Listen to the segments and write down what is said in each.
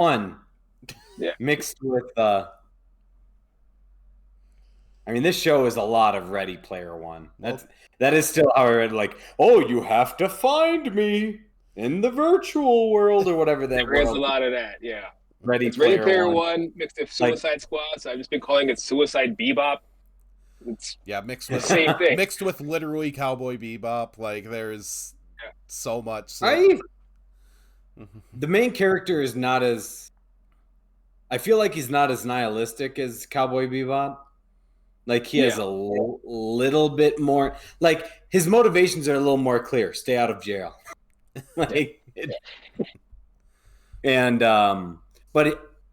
fun Yeah. mixed with I mean, this show is a lot of Ready Player One. That is still how I read, like, oh, you have to find me in the virtual world or whatever that There is a world. lot of that, yeah. Ready It's Ready Player One. One mixed with Like, Suicide Squad, so I've just been calling it Suicide Bebop. It's mixed the with same thing. mixed with literally Cowboy Bebop. Like there's so much. The main character is not as. I feel like he's not as nihilistic as Cowboy Bebop. Like he has a little bit more. Like his motivations are a little more clear. Stay out of jail.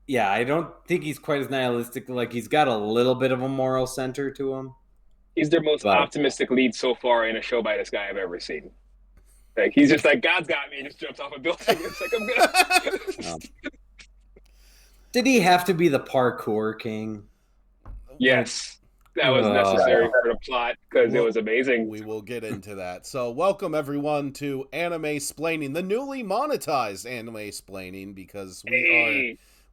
Yeah, I don't think he's quite as nihilistic. Like he's got a little bit of a moral center to him. He's their most optimistic lead so far in a show by this guy I've ever seen. Like he's just like, God's got me, and just jumps off a building. It's like, I'm good. Did he have to be the parkour king? Yes. That was necessary for the plot because it was amazing. We will get into that. So welcome everyone to Animesplaining, the newly monetized Animesplaining, because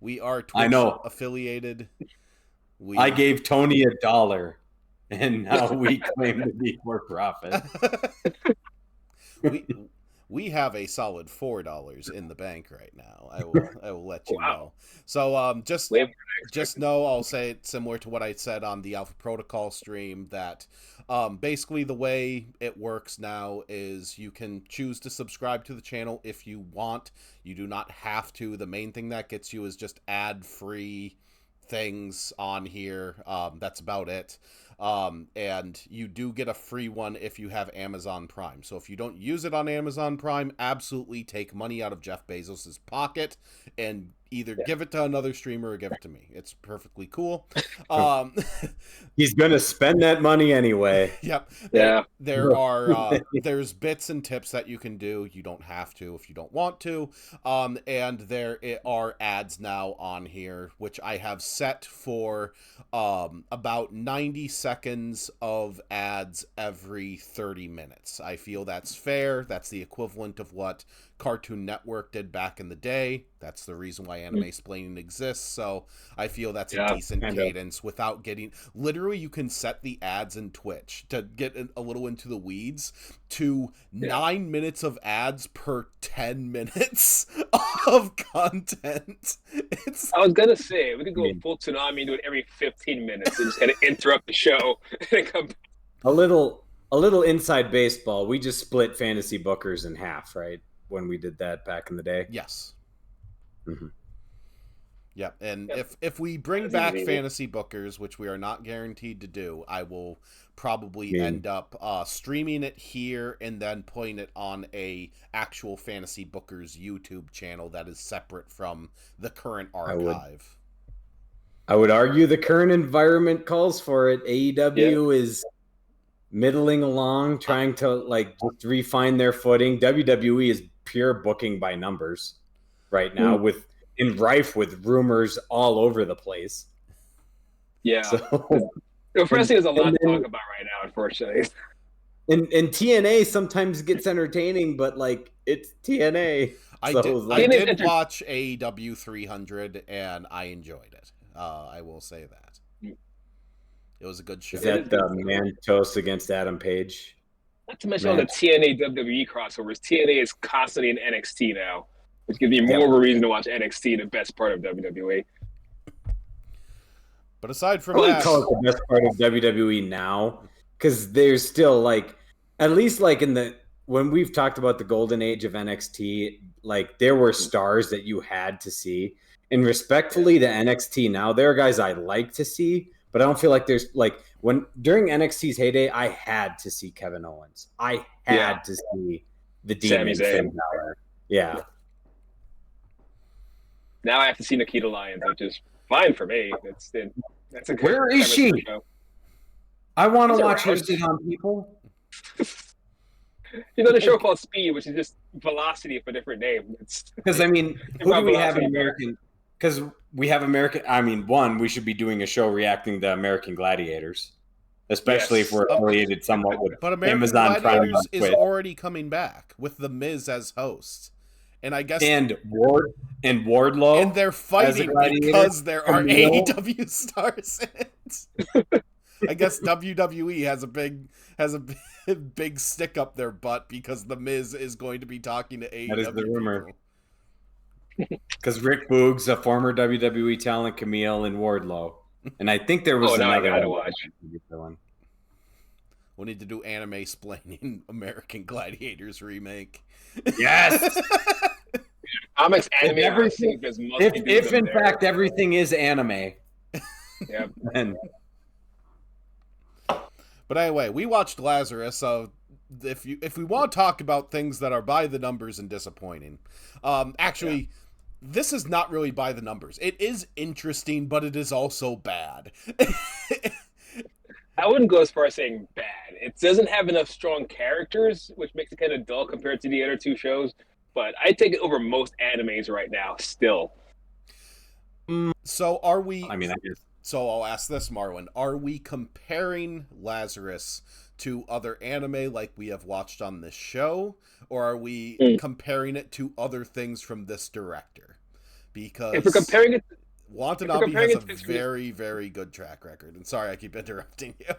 we are Twitch affiliated. I gave Tony $1 and now we claim to be for profit. We have a solid $4 in the bank right now. I will let you know. So just know, I'll say it similar to what I said on the Alpha Protocol stream, that basically the way it works now is you can choose to subscribe to the channel if you want. You do not have to. The main thing that gets you is just ad-free things on here. That's about it. And you do get a free one if you have Amazon Prime. So if you don't use it on Amazon Prime, absolutely take money out of Jeff Bezos's pocket and either give it to another streamer or give it to me. It's perfectly cool. He's gonna spend that money anyway. Yep. There's bits and tips that you can do. You don't have to if you don't want to. And there are ads now on here, which I have set for about 90 seconds of ads every 30 minutes. I feel that's fair. That's the equivalent of what Cartoon Network did back in the day. That's the reason why Animesplaining exists. So I feel that's a decent cadence without getting... Literally, you can set the ads in Twitch to get a little into the weeds to 9 minutes of ads per 10 minutes of content. I was going to say, we could go full tsunami and do it every 15 minutes and just kind of interrupt the show. And come back. A little inside baseball. We just split fantasy bookers in half, right? When we did that back in the day. Yes. Mm-hmm. Yeah, and if we bring back fantasy bookers, which we are not guaranteed to do, I will probably end up streaming it here and then putting it on a actual fantasy bookers YouTube channel that is separate from the current archive. I would argue the current environment calls for it. AEW is middling along, trying to just refine their footing. WWE is pure booking by numbers right now, rife with rumors all over the place. Yeah. So, wrestling is a lot to talk about right now, unfortunately. And TNA sometimes gets entertaining, but it's TNA. I did watch AEW 300 and I enjoyed it. I will say that. It was a good show. Is that Mantos against Adam Page? Not to mention all the TNA WWE crossovers. TNA is constantly in NXT now, which gives me more of a reason to watch NXT, the best part of WWE. But aside from that, I call it the best part of WWE now, because there's still at least when we've talked about the golden age of NXT, there were stars that you had to see. And respectfully to NXT now, there are guys I like to see, but I don't feel like there's when during NXT's heyday, I had to see Kevin Owens. I had to see the Demon Finn Balor. Yeah. Now I have to see Nikita Lyons, which is fine for me. That's a good Where is she? Show. I want to watch her sit on people. The show called Speed, which is just Velocity for a different name. Because who do we have in American? Because we have American. I mean, we should be doing a show reacting to American Gladiators, especially if we're affiliated somewhat with But American Amazon Gladiators Prime. is already coming back with The Miz as host, And I guess Wardlow, and they're fighting because there are AEW stars in it. I guess WWE has a big stick up their butt because the Miz is going to be talking to AEW. That is the rumor. Because Rick Boog's a former WWE talent, Camille and Wardlow, and I think there was another one. We need to do Animesplaining American Gladiators remake. Yes. Comics, anime, if in fact everything is anime. Yeah. But anyway, we watched Lazarus. So if we want to talk about things that are by the numbers and disappointing, this is not really by the numbers. It is interesting, but it is also bad. I wouldn't go as far as saying bad. It doesn't have enough strong characters, which makes it kind of dull compared to the other two shows. But I take it over most animes right now, still. So are we... I guess. So I'll ask this, Marlon. Are we comparing Lazarus to other anime like we have watched on this show? Or are we comparing it to other things from this director? Because if we're comparing it... Watanabe has a very, very good track record. And sorry, I keep interrupting you.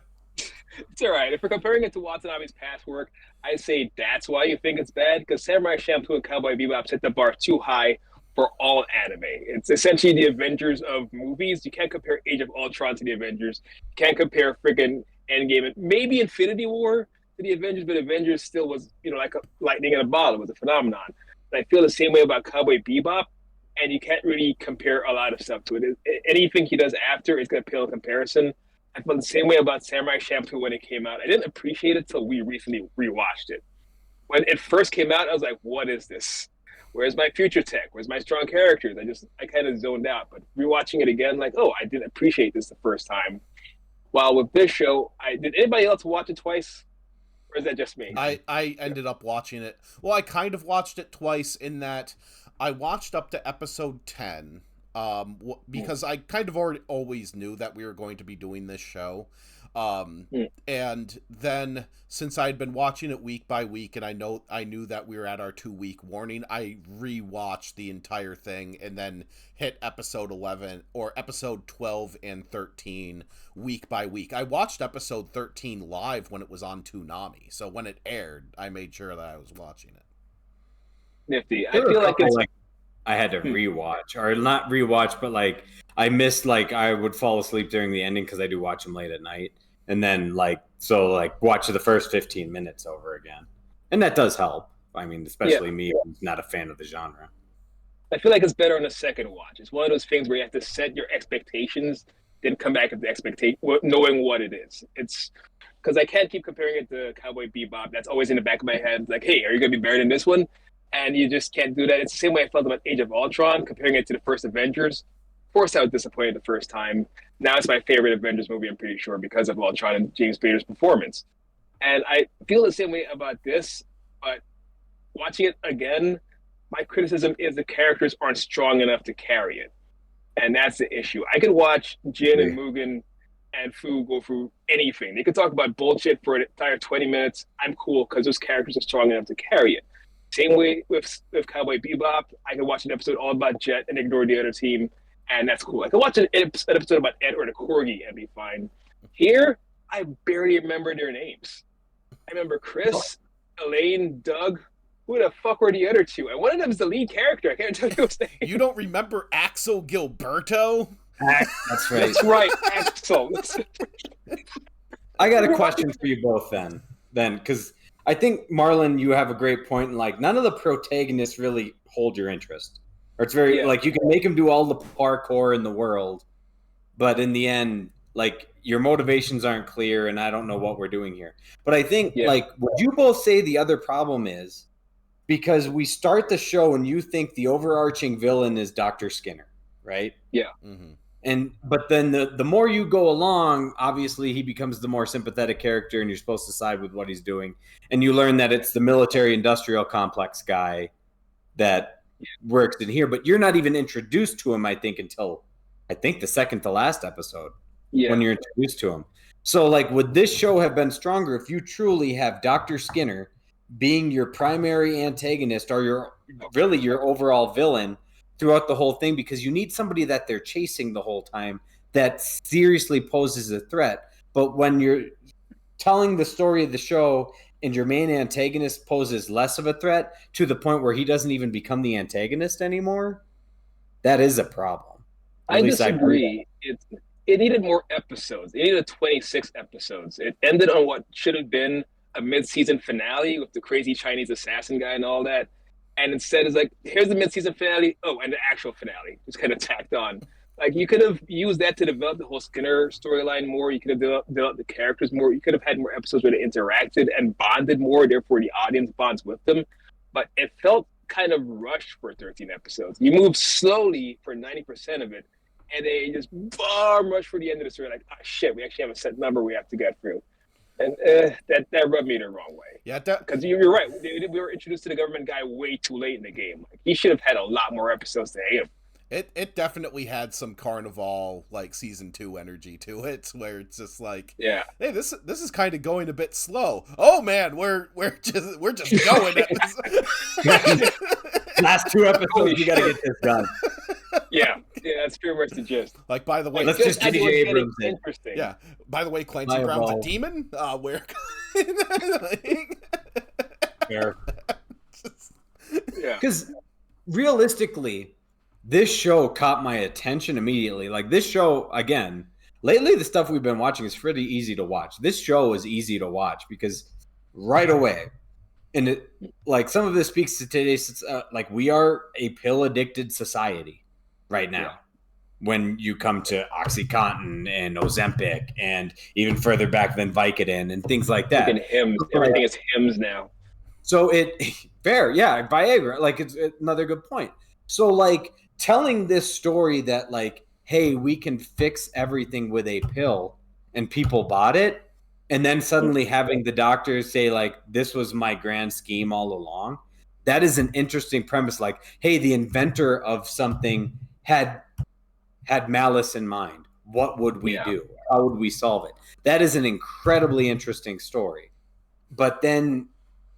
It's all right. If we're comparing it to Watanabe's past work, I say that's why you think it's bad, because Samurai Champloo and Cowboy Bebop set the bar too high for all anime. It's essentially the Avengers of movies. You can't compare Age of Ultron to the Avengers. You can't compare friggin' Endgame and maybe Infinity War to the Avengers, but Avengers still was, like a lightning in a bottle. It was a phenomenon. And I feel the same way about Cowboy Bebop. And you can't really compare a lot of stuff to it. Anything he does after is going to pale in comparison. I felt the same way about Samurai Champloo when it came out. I didn't appreciate it till we recently rewatched it. When it first came out, I was like, what is this? Where's my future tech? Where's my strong characters? I kind of zoned out. But rewatching it again, I didn't appreciate this the first time. While with this show, did anybody else watch it twice? Or is that just me? I ended up watching it. Well, I kind of watched it twice in that I watched up to episode 10 because I kind of always knew that we were going to be doing this show. And then since I'd been watching it week by week and I knew that we were at our 2-week warning, I rewatched the entire thing and then hit episode 11 or episode 12 and 13 week by week. I watched episode 13 live when it was on Toonami. So when it aired, I made sure that I was watching it. Nifty. I feel like it's I had to rewatch, or not rewatch, but I missed I would fall asleep during the ending because I do watch them late at night, and then watch the first 15 minutes over again, and that does help. Especially me, who's not a fan of the genre. I feel like it's better on a second watch. It's one of those things where you have to set your expectations, then come back at the expectation, knowing what it is. It's because I can't keep comparing it to Cowboy Bebop. That's always in the back of my head. Like, hey, are you going to be better than this one? And you just can't do that. It's the same way I felt about Age of Ultron, comparing it to the first Avengers. Of course, I was disappointed the first time. Now it's my favorite Avengers movie, I'm pretty sure, because of Ultron and James Spader's performance. And I feel the same way about this, but watching it again, my criticism is the characters aren't strong enough to carry it. And that's the issue. I could watch Jin and Mugen and Fu go through anything. They could talk about bullshit for an entire 20 minutes. I'm cool because those characters are strong enough to carry it. Same way with Cowboy Bebop. I could watch an episode all about Jet and ignore the other team, and that's cool. I could watch an episode about Ed or the Corgi and be fine. Here, I barely remember their names. I remember Chris, Elaine, Doug. Who the fuck were the other two? And one of them is the lead character. I can't tell you his name. You don't remember Axel Gilberto? That's right. That's right, Axel. I got a question for you both then, because I think, Marlon, you have a great point. None of the protagonists really hold your interest. Or it's very, you can make them do all the parkour in the world, but in the end, your motivations aren't clear, and I don't know what we're doing here. But I think, would you both say the other problem is, because we start the show and you think the overarching villain is Dr. Skinner, right? Yeah. Mm-hmm. But then the more you go along, obviously he becomes the more sympathetic character, and you're supposed to side with what he's doing. And you learn that it's the military-industrial complex guy that works in here. But you're not even introduced to him, I think, until the second to last episode when you're introduced to him. So, would this show have been stronger if you truly have Dr. Skinner being your primary antagonist or your overall villain throughout the whole thing, because you need somebody that they're chasing the whole time that seriously poses a threat. But when you're telling the story of the show and your main antagonist poses less of a threat to the point where he doesn't even become the antagonist anymore, that is a problem. I disagree. It needed more episodes. It needed 26 episodes. It ended on what should have been a mid-season finale with the crazy Chinese assassin guy and all that. And instead it's like, here's the mid-season finale. Oh, and the actual finale just kind of tacked on. Like, you could have used that to develop the whole Skinner storyline more. You could have developed the characters more. You could have had more episodes where they interacted and bonded more. Therefore, the audience bonds with them. But it felt kind of rushed for 13 episodes. You move slowly for 90% of it, and they just bomb rush for the end of the story. Like, oh shit, we actually have a set number we have to get through. And that rubbed me the wrong way. Yeah, because you're right. We were introduced to the government guy way too late in the game. Like, he should have had a lot more episodes to him. It definitely had some Carnival like season 2 energy to it, where it's just like, yeah, hey, this is kind of going a bit slow. Oh man, we're just going. Last 2 episodes, you got to get this done. Yeah, that's pretty much the gist. Like, by the way, let's just J.J. Abrams it. Interesting. Yeah. By the way, Clancy Brown's a demon. Where? Fair. Yeah. Because realistically, this show caught my attention immediately. Like, this show, again, lately the stuff we've been watching is pretty easy to watch. This show is easy to watch because right away, and it, like, some of this speaks to today's, like, we are a pill-addicted society right now. Yeah. When you come to OxyContin and Ozempic and even further back than Vicodin and things like that. Hims. Everything is Hims now. So fair, yeah, Viagra, like, it's another good point. So, like, telling this story that, like, hey, we can fix everything with a pill and people bought it, and then suddenly having the doctors say, like, this was my grand scheme all along, that is an interesting premise. Like, hey, the inventor of something had malice in mind. What would we do? How would we solve it? That is an incredibly interesting story. But then,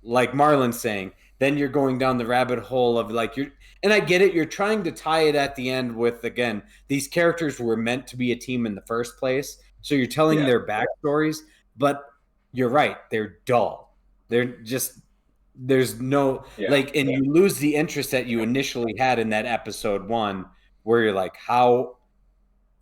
like Marlon's saying, then you're going down the rabbit hole of, like, and I get it, you're trying to tie it at the end with, again, these characters were meant to be a team in the first place. So you're telling their backstories, but you're right, they're dull. They're just, there's no, like, and you lose the interest that you initially had in that episode 1, where you're like, how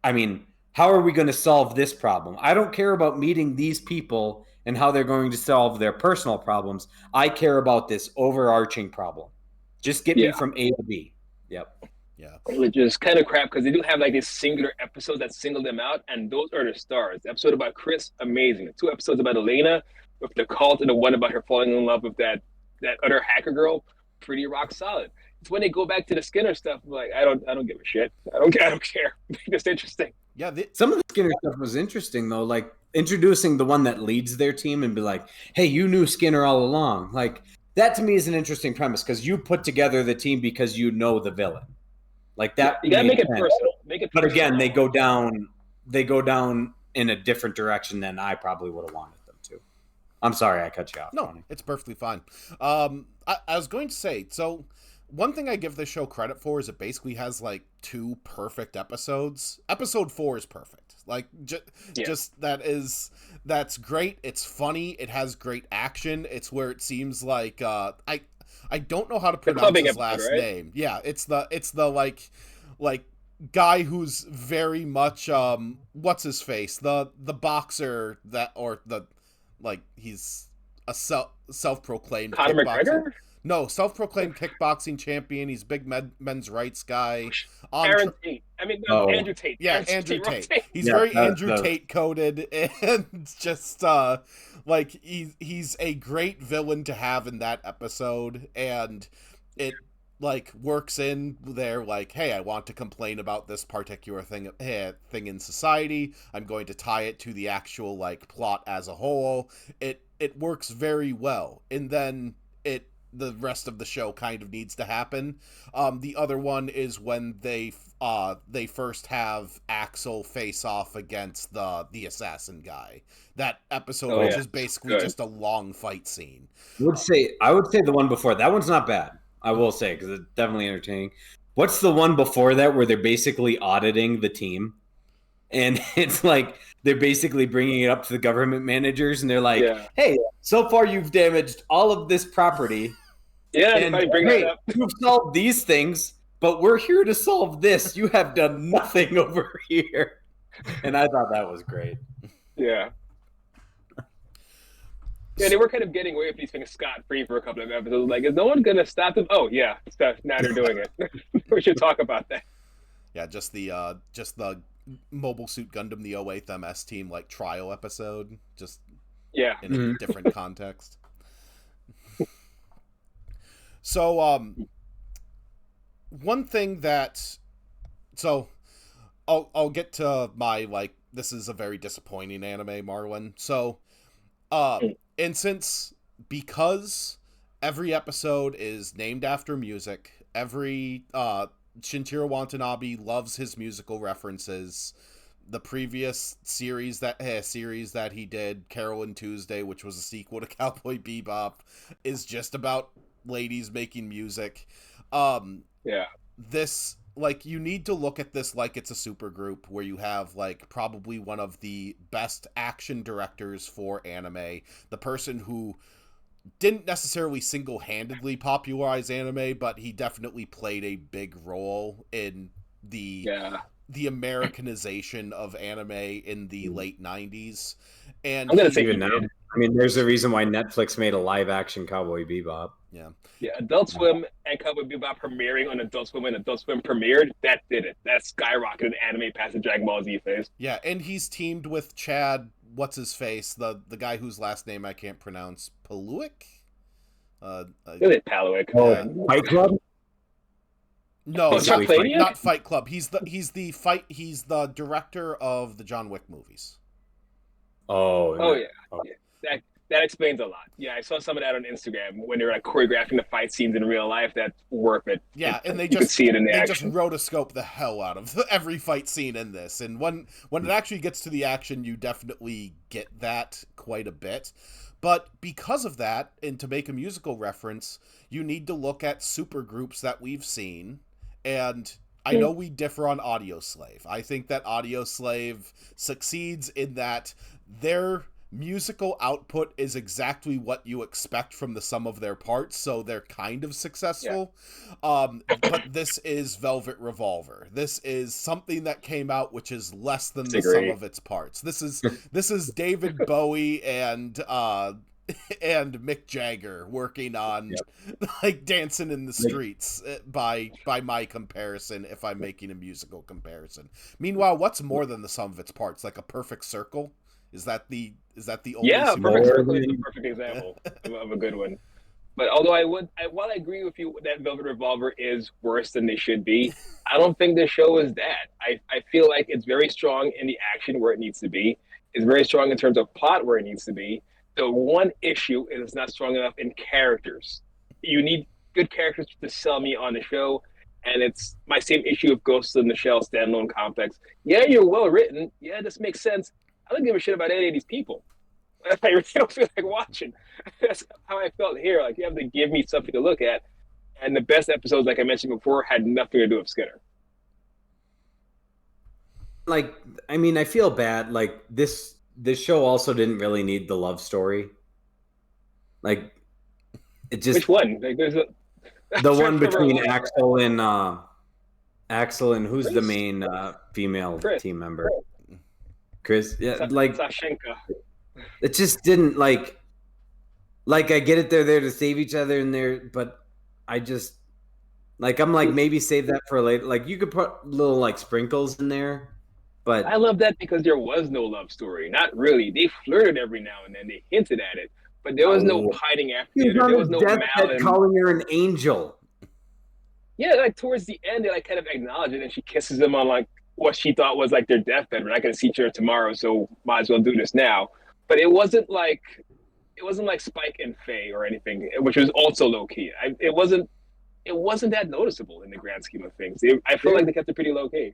are we going to solve this problem? I don't care about meeting these people and how they're going to solve their personal problems. I care about this overarching problem. Just get me from A to B. Yep. Yeah. Which is kind of crap because they do have, like, these singular episodes that single them out, and those are the stars. The episode about Chris, amazing. The 2 episodes about Elena with the cult, and the one about her falling in love with that other hacker girl, pretty rock solid. It's when they go back to the Skinner stuff, I'm like, I don't give a shit. I don't care. It's interesting. Yeah, some of the Skinner stuff was interesting though, like introducing the one that leads their team and be like, hey, you knew Skinner all along. Like, that to me is an interesting premise because you put together the team because you know the villain. Like, that. You gotta make it personal. But again, they go down in a different direction than I probably would have wanted them to. I'm sorry I cut you off. No, it's perfectly fine. I was going to say, so one thing I give this show credit for is it basically has, like, 2 perfect episodes. Episode 4 is perfect. Like, just that's great. It's funny. It has great action. It's where it seems like, I don't know how to pronounce his last name. Yeah, it's the like guy who's very much, what's his face? The boxer that, or the, like, he's a self-proclaimed Conor McGregor? No, self-proclaimed kickboxing champion. He's a big men's rights guy. Aaron Tate. Andrew Tate. Yeah, Andrew Tate. He's very Andrew Tate coded, and just like he's a great villain to have in that episode, and it, like, works in there, like, hey, I want to complain about this particular thing in society. I'm going to tie it to the actual, like, plot as a whole. It works very well, and then the rest of the show kind of needs to happen. The other one is when they they first have Axel face off against the assassin guy. That episode, which is basically just a long fight scene. I would say the one before that one's not bad. I will say, because it's definitely entertaining. What's the one before that where they're basically auditing the team? And it's like they're basically bringing it up to the government managers, and they're like, "Hey, so far you've damaged all of this property. And hey, you've solved these things, but we're here to solve this. You have done nothing over here." And I thought that was great. Yeah. Yeah, they were kind of getting away with these things scot-free for a couple of episodes. Like, is no one going to stop them? Oh, yeah. Now they're doing it. We should talk about that. Yeah, just the Mobile Suit Gundam, the 08th MS team, like, trial episode. Just in a different context. So, one thing that... So, I'll get to my, like, this is a very disappointing anime, Marlon. So, and because every episode is named after music, every Shinichiro Watanabe loves his musical references. The previous series that he did, Carol and Tuesday, which was a sequel to Cowboy Bebop, is just about ladies making music. This, like, you need to look at this like it's a supergroup where you have, like, probably one of the best action directors for anime, the person who didn't necessarily single-handedly popularize anime, but he definitely played a big role in the Americanization of anime in the late 90s. And I'm gonna say even now, I mean, there's a reason why Netflix made a live-action Cowboy Bebop. Yeah, Adult Swim and Cowboy Bebop premiering on Adult Swim and Adult Swim premiered. That did it. That skyrocketed anime past the Dragon Ball Z phase. Yeah, and he's teamed with Chad, what's his face, the guy whose last name I can't pronounce, Paluik? Paluik. Fight Club? No, not Fight Club. He's the director of the John Wick movies. That explains a lot. Yeah, I saw some of that on Instagram when they were like choreographing the fight scenes in real life. That's worth it. Yeah, and they just see it in just rotoscope the hell out of every fight scene in this. And when it actually gets to the action, you definitely get that quite a bit. But because of that, and to make a musical reference, you need to look at supergroups that we've seen. And I know we differ on Audioslave. I think that Audioslave succeeds in that their musical output is exactly what you expect from the sum of their parts, so they're kind of successful. But this is Velvet Revolver. This is something that came out which is less than the sum of its parts. This is David Bowie and Mick Jagger working on like Dancing in the Streets by my comparison, if I'm making a musical comparison. Meanwhile, what's more than the sum of its parts? Like a perfect circle? Is that the only perfect circle is a perfect example of a good one. But although while I agree with you that Velvet Revolver is worse than they should be, I don't think the show is that. I feel like it's very strong in the action where it needs to be. It's very strong in terms of plot where it needs to be. The one issue is it's not strong enough in characters. You need good characters to sell me on the show, and it's my same issue of Ghost in the Shell standalone complex. Yeah, you're well written. Yeah, this makes sense. I don't give a shit about any of these people. I really don't feel like watching. That's how I felt here. Like, you have to give me something to look at. And the best episodes, like I mentioned before, had nothing to do with Skinner. Like, I mean, I feel bad. Like, this show also didn't really need the love story. Like, it just... Which one? Like, the one between Axel and who's the main female team member? Chris, Sashenka. It just didn't like I get it, they're there to save each other but I just I'm like, maybe save that for later. Like, you could put little like sprinkles in there, but I love that because there was no love story. Not really. They flirted every now and then. They hinted at it, but there was no hiding after it. There was no Malin calling her an angel. Yeah, like towards the end, they like kind of acknowledge it, and she kisses him on like what she thought was like their deathbed. We're not going to see each other tomorrow, so might as well do this now. But it wasn't like Spike and Faye or anything, which was also low key. It wasn't it wasn't that noticeable in the grand scheme of things. I feel like they kept it pretty low key.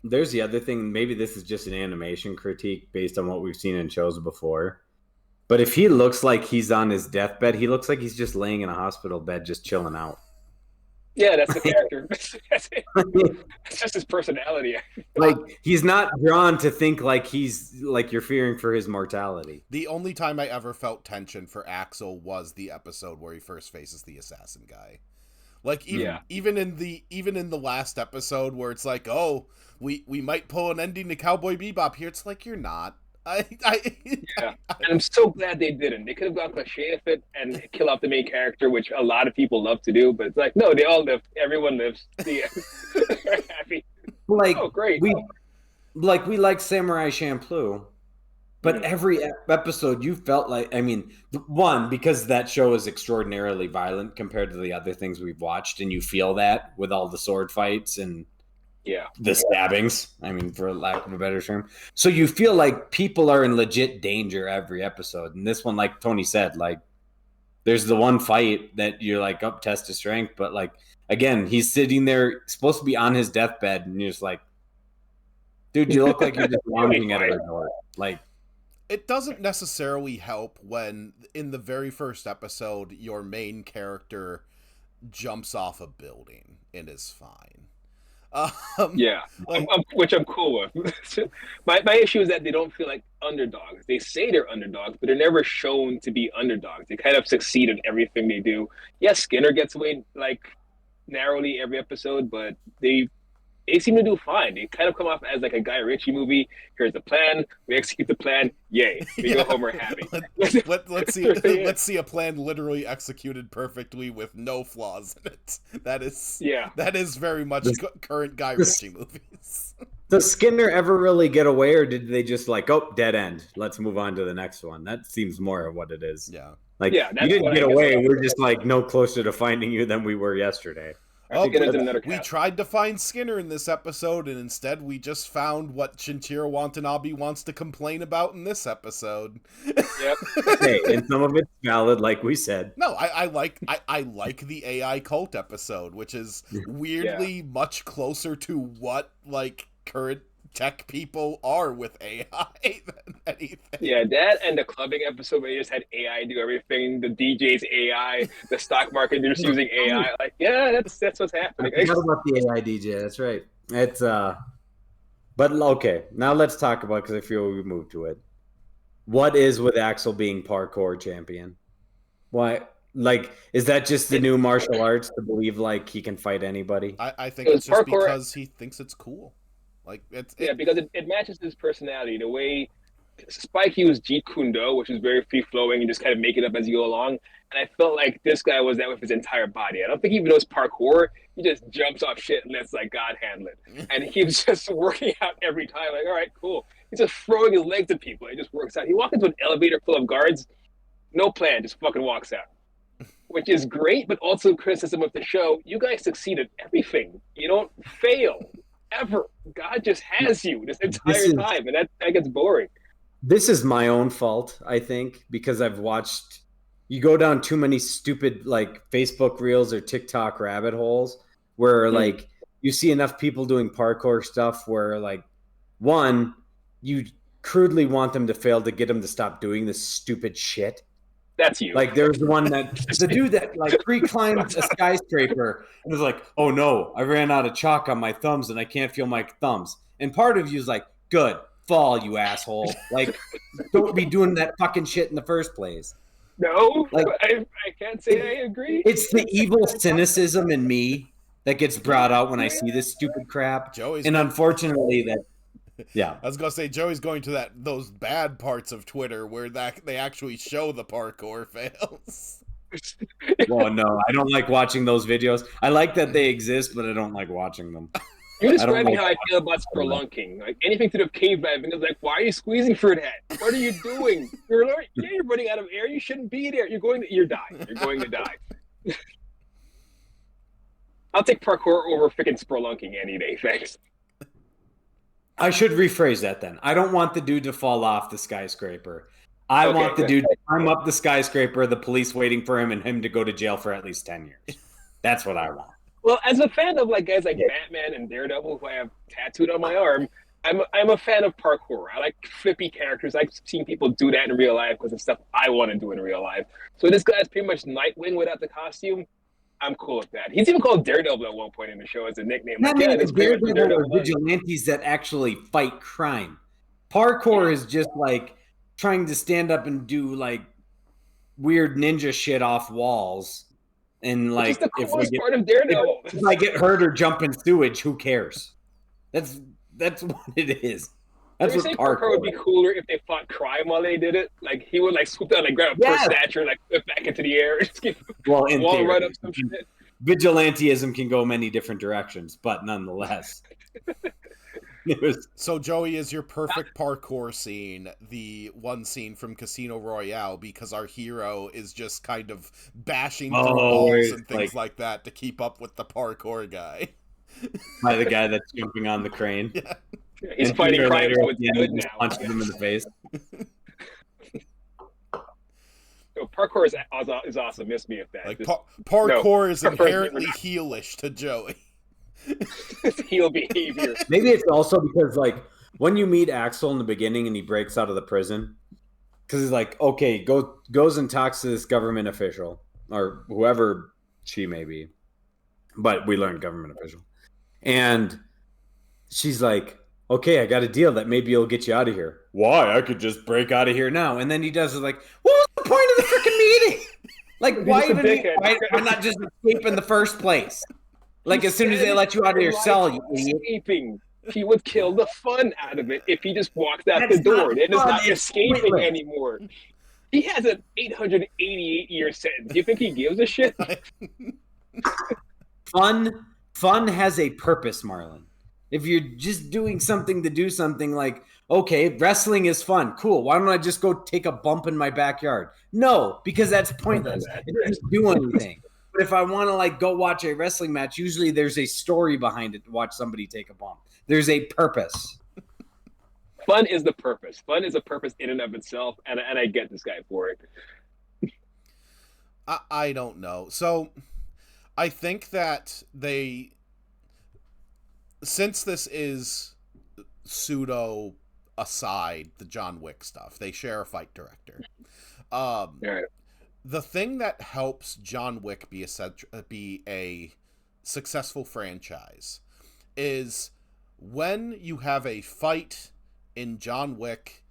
There's the other thing. Maybe this is just an animation critique based on what we've seen in shows before. But if he looks like he's on his deathbed, he looks like he's just laying in a hospital bed, just chilling out. Yeah, that's the character. That's just his personality. Like, he's not drawn to think like he's like you're fearing for his mortality. The only time I ever felt tension for Axel was the episode where he first faces the assassin guy. Like, even in the last episode where it's like, oh, we might pull an ending to Cowboy Bebop here. It's like, you're not. And I'm so glad they didn't. They could have gone cliche with it and kill off the main character, which a lot of people love to do. But it's like, no, they all live. Everyone lives. They're happy. Like, oh, great. We like Samurai Champloo, but every episode you felt like, I mean, one, because that show is extraordinarily violent compared to the other things we've watched, and you feel that with all the sword fights and the stabbings, I mean, for lack of a better term. So you feel like people are in legit danger every episode. And this one, like Tony said, like, there's the one fight that you're like, up, test his strength. But, like, again, he's sitting there, supposed to be on his deathbed, and you're just like, dude, you look like you're just lounging at a door. Like, it doesn't necessarily help when, in the very first episode, your main character jumps off a building and is fine. Which I'm cool with. my issue is that they don't feel like underdogs. They say they're underdogs, but they're never shown to be underdogs. They kind of succeed in everything they do. Yes, Skinner gets away like narrowly every episode, but they seem to do fine. They kind of come off as like a Guy Ritchie movie. Here's the plan. We execute the plan. Yay. We go home, we're happy. Let's see a plan literally executed perfectly with no flaws in it. That is very much current Guy Ritchie movies. Does Skinner ever really get away, or did they just like, oh, dead end, let's move on to the next one? That seems more of what it is. Yeah. Like, you didn't get away. We're just like no closer to finding you than we were yesterday. Oh, we tried to find Skinner in this episode, and instead we just found what Shinichiro Watanabe wants to complain about in this episode. Yep. Hey, and some of it's valid, like we said. No, I like the AI cult episode, which is weirdly much closer to what like current tech people are with AI than anything. Yeah, that and the clubbing episode where you just had AI do everything. The DJ's AI, the stock market, they're just using AI. Like, yeah, that's what's happening. I forgot about the AI DJ. That's right. It's but okay. Now let's talk about, because I feel we moved to it. What is with Axel being parkour champion? Why? Like, is that just the new martial arts to believe like he can fight anybody? I think it's just because he thinks it's cool. Like because it matches his personality. The way Spike used Jeet Kune Do, which is very free flowing, and just kind of make it up as you go along. And I felt like this guy was that with his entire body. I don't think he even knows parkour. He just jumps off shit and lets like God handle it. And he was just working out every time. Like, all right, cool. He's just throwing his legs at people. It just works out. He walks into an elevator full of guards, no plan, just fucking walks out. Which is great, but also criticism of the show. You guys succeed at everything. You don't fail. Ever. God just has you this entire time, and that gets boring. This is my own fault, I think, because I've watched, you go down too many stupid like Facebook reels or TikTok rabbit holes where like you see enough people doing parkour stuff where like, one, you crudely want them to fail to get them to stop doing this stupid shit. That's you. Like, there's one that the dude that like pre-climbed a skyscraper and was like, oh no, I ran out of chalk on my thumbs and I can't feel my thumbs. And part of you is like, good, fall, you asshole. Like, don't be doing that fucking shit in the first place. No, like, I can't say I agree. It's the evil cynicism in me that gets brought out when I see this stupid crap. Unfortunately that. Yeah, I was gonna say Joey's going to those bad parts of Twitter where they actually show the parkour fails. Well, no, I don't like watching those videos. I like that they exist, but I don't like watting them. You're describing how I feel about spelunking. Like anything to do with cave diving is like, why are you squeezing for that? What are you doing? You're running out of air. You shouldn't be there. You're going to die. I'll take parkour over freaking spelunking any day. Thanks. I should rephrase that then. I don't want the dude to fall off the skyscraper. I want the dude to climb up the skyscraper, the police waiting for him, and him to go to jail for at least 10 years. That's what I want. Well, as a fan of like guys like Batman and Daredevil, who I have tattooed on my arm, I'm a fan of parkour. I like flippy characters. I like seeing people do that in real life because it's stuff I want to do in real life. So this guy's pretty much Nightwing without the costume. I'm cool with that. He's even called Daredevil at one point in the show as a nickname. Like, yeah, it's Daredevil are vigilantes that actually fight crime. Parkour is just like trying to stand up and do like weird ninja shit off walls. And like, the coolest part of Daredevil. If I get hurt or jump in sewage, who cares? That's what it is. That's what parkour would be cooler if they fought crime while they did it. Like he would like swoop down, like grab a purse snatcher, like flip back into the air. Well, in theory, run up some shit. Vigilantism can go many different directions, but nonetheless. So Joey, is your perfect parkour scene the one scene from Casino Royale, because our hero is just kind of bashing through walls and things like that to keep up with the parkour guy? By the guy that's jumping on the crane. Yeah. He's fighting crime, so it's good now. Punching him in the face. So parkour is awesome. Miss me if that. Like parkour is inherently heelish to Joey. It's heel behavior. Maybe it's also because like when you meet Axel in the beginning and he breaks out of the prison, because he's like, okay, goes and talks to this government official or whoever she may be, but we learned government official, and she's like, okay, I got a deal that maybe it'll get you out of here. Why? I could just break out of here now. And then he does it like, what was the point of the freaking meeting? Like, why not just escape in the first place? Like, as soon as they let you out of your cell, you escaping. He would kill the fun out of it if he just walked out the door. It is not escaping anymore. He has an 888-year sentence. Do you think he gives a shit? Fun has a purpose, Marlon. If you're just doing something to do something, like, okay, wrestling is fun. Cool. Why don't I just go take a bump in my backyard? No, because that's pointless. It doesn't do anything. But if I want to like go watch a wrestling match, usually there's a story behind it to watch somebody take a bump. There's a purpose. Fun is the purpose. Fun is a purpose in and of itself, and I get this guy for it. I don't know. So I think that since this is pseudo aside the John Wick stuff, they share a fight director. Right. The thing that helps John Wick be a successful franchise is when you have a fight in John Wick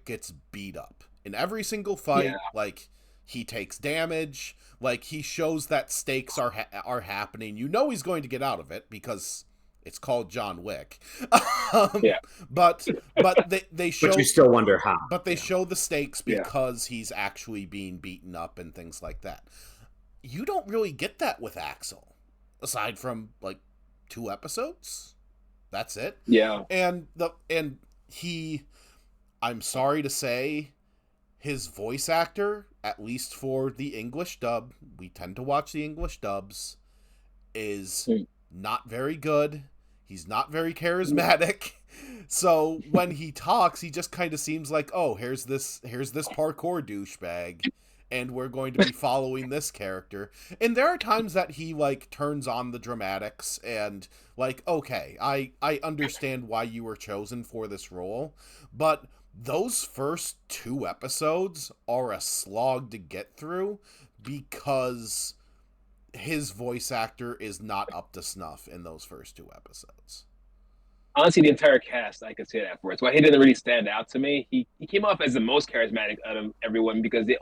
gets beat up. In every single fight, like, he takes damage, like, he shows that stakes are happening. You know he's going to get out of it because it's called John Wick. But they show. But you still wonder how. But they show the stakes because he's actually being beaten up and things like that. You don't really get that with Axel, aside from like 2 episodes. That's it. Yeah. And I'm sorry to say, his voice actor, at least for the English dub, we tend to watch the English dubs, is not very good. He's not very charismatic. So when he talks, he just kind of seems like, oh, here's this parkour douchebag, and we're going to be following this character. And there are times that he like turns on the dramatics and like, okay, I understand why you were chosen for this role, but those first 2 episodes are a slog to get through because his voice actor is not up to snuff in those first 2 episodes. Honestly, the entire cast, I could say that for it. Why he didn't really stand out to me. He came off as the most charismatic out of everyone because they're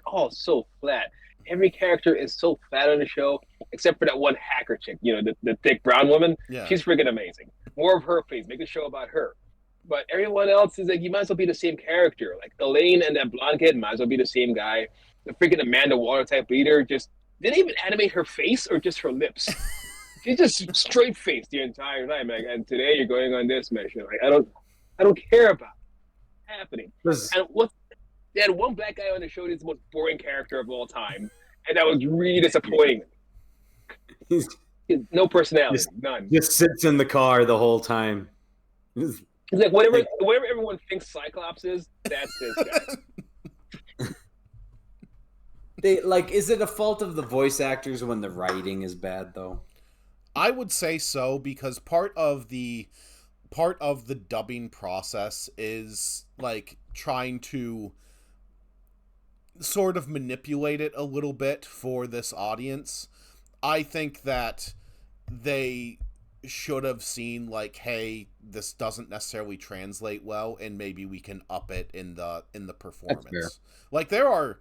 all so flat. Every character is so flat on the show, except for that one hacker chick, the thick brown woman. Yeah. She's freaking amazing. More of her, please. Make a show about her. But everyone else is like, you might as well be the same character. Like Elaine and that blonde kid might as well be the same guy. The freaking Amanda Waller type leader just didn't even animate her face or just her lips. She's just straight faced the entire time. Like, and today you're going on this mission. Like, I don't care about what's happening. And they had one black guy on the show that's the most boring character of all time, and that was really disappointing. He's no personality, none. Just sits in the car the whole time. He's like whatever everyone thinks Cyclops is, that's this guy. Is it a fault of the voice actors when the writing is bad though? I would say so, because part of the dubbing process is like trying to sort of manipulate it a little bit for this audience. I think that they should have seen like, hey, this doesn't necessarily translate well, and maybe we can up it in the performance. Like, there are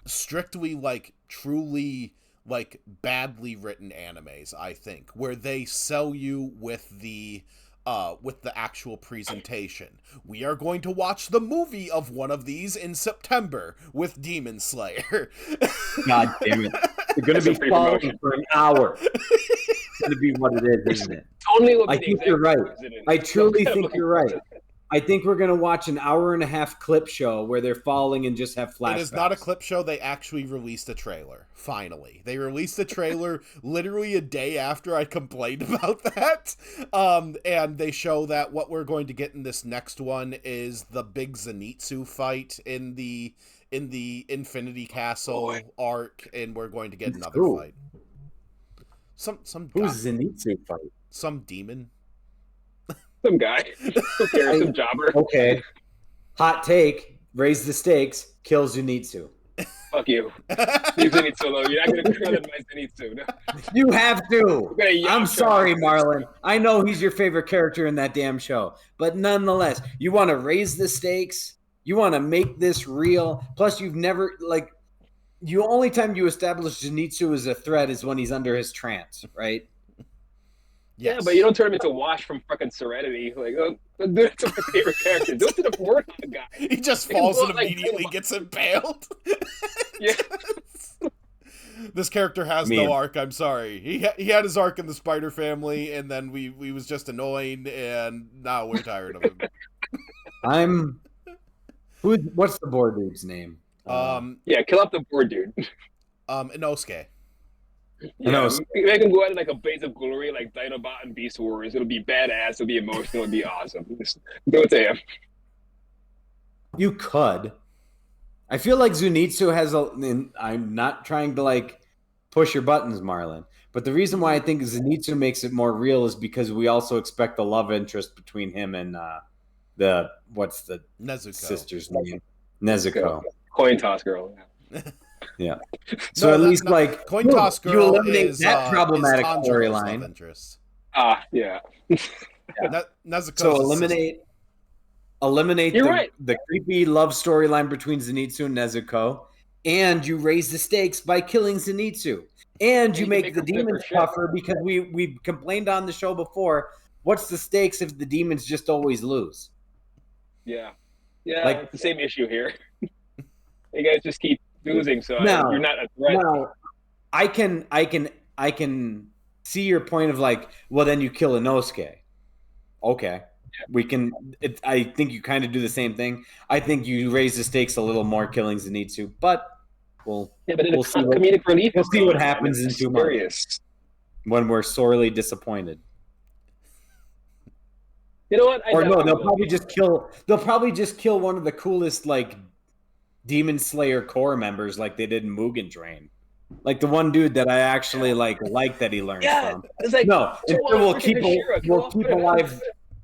strictly like truly like badly written animes, I think, where they sell you with the actual presentation. We are going to watch the movie of one of these in September with Demon Slayer. God damn it. You're going to be following for an hour. It's going to be what it is, isn't it? I think you're right. I truly think you're right. I think we're going to watch an hour-and-a-half clip show where they're falling and just have flashbacks. It is not a clip show. They actually released a trailer. Finally. They released a trailer literally a day after I complained about that. And they show that what we're going to get in this next one is the big Zenitsu fight in the Infinity Castle arc, and we're going to get another fight. Who's Zenitsu fight? Some demon. Some guy. Who cares? Some jobber. Okay. Hot take. Raise the stakes. Kill Zenitsu. Fuck you. Leave Zenitsu alone. You're not going to kill my Zenitsu. No. You have to. I'm sorry, Marlon. I know he's your favorite character in that damn show. But nonetheless, you want to raise the stakes. You want to make this real. Plus, you've never, like, the only time you establish Zenitsu as a threat is when he's under his trance, right? Yes. Yeah, but you don't turn him into Wash from fucking Serenity. Like, oh, do it to my favorite character. Do it to the Warthog guy. He just falls and immediately gets impaled. Yeah. This character has no arc. I'm sorry. He had his arc in the Spider Family, and then we was just annoying, and now we're tired of him. What's the board dude's name? Kill up the board dude. Inosuke. Yeah, make him go out in like a blaze of glory, like Dinobot and Beast Wars. It'll be badass. It'll be emotional. It'll be awesome. Just do it to him. You could. I feel like Zenitsu has I'm not trying to like push your buttons, Marlon, but the reason why I think Zenitsu makes it more real is because we also expect the love interest between him and what's the Nezuko sister's name? Nezuko. Coin toss girl. Yeah. So no, at least like Coin Toss Girl, you eliminate that problematic storyline. Yeah. Nezuko. So eliminate the creepy love storyline between Zenitsu and Nezuko, and you raise the stakes by killing Zenitsu, and you make the demons tougher because we complained on the show before. What's the stakes if the demons just always lose? Yeah, like it's the same issue here. You guys just keep losing, so you're not a threat. Now, I can see your point of like, well, then you kill Inosuke. Okay, we can. I think you kind of do the same thing. I think you raise the stakes a little more, killing Zenitsu, but we'll see comedic relief. We'll see what happens in 2 months when we're sorely disappointed. You know what? They'll probably just kill. They'll probably just kill one of the coolest like Demon Slayer core members, like they did in Mugen Train, like the one dude that I actually like that he learned from. It's like, no, we'll keep alive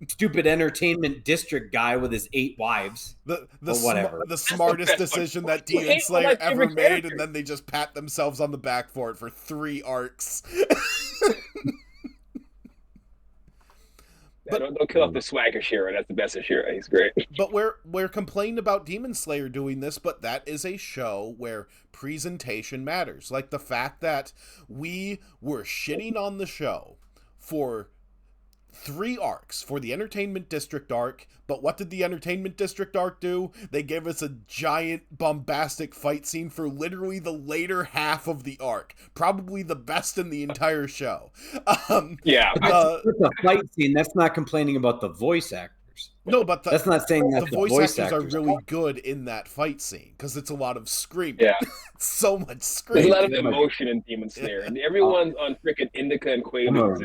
stupid entertainment district guy with his 8 wives. The smartest decision that Demon Slayer ever made, and then they just pat themselves on the back for it for 3 arcs. But don't kill off the swagger Shira. That's the best of Shira. He's great. But we're complaining about Demon Slayer doing this, but that is a show where presentation matters. Like the fact that we were shitting on the show for 3 arcs, for the Entertainment District arc, but what did the Entertainment District arc do? They gave us a giant bombastic fight scene for literally the later half of the arc. Probably the best in the entire show. It's a fight scene. That's not complaining about the voice actors. No, but that's not saying that the voice actors are really good in that fight scene because it's a lot of screaming. Yeah. So much screaming. There's a lot of emotion in Demon Slayer, and everyone's on freaking Indica and Quaaludes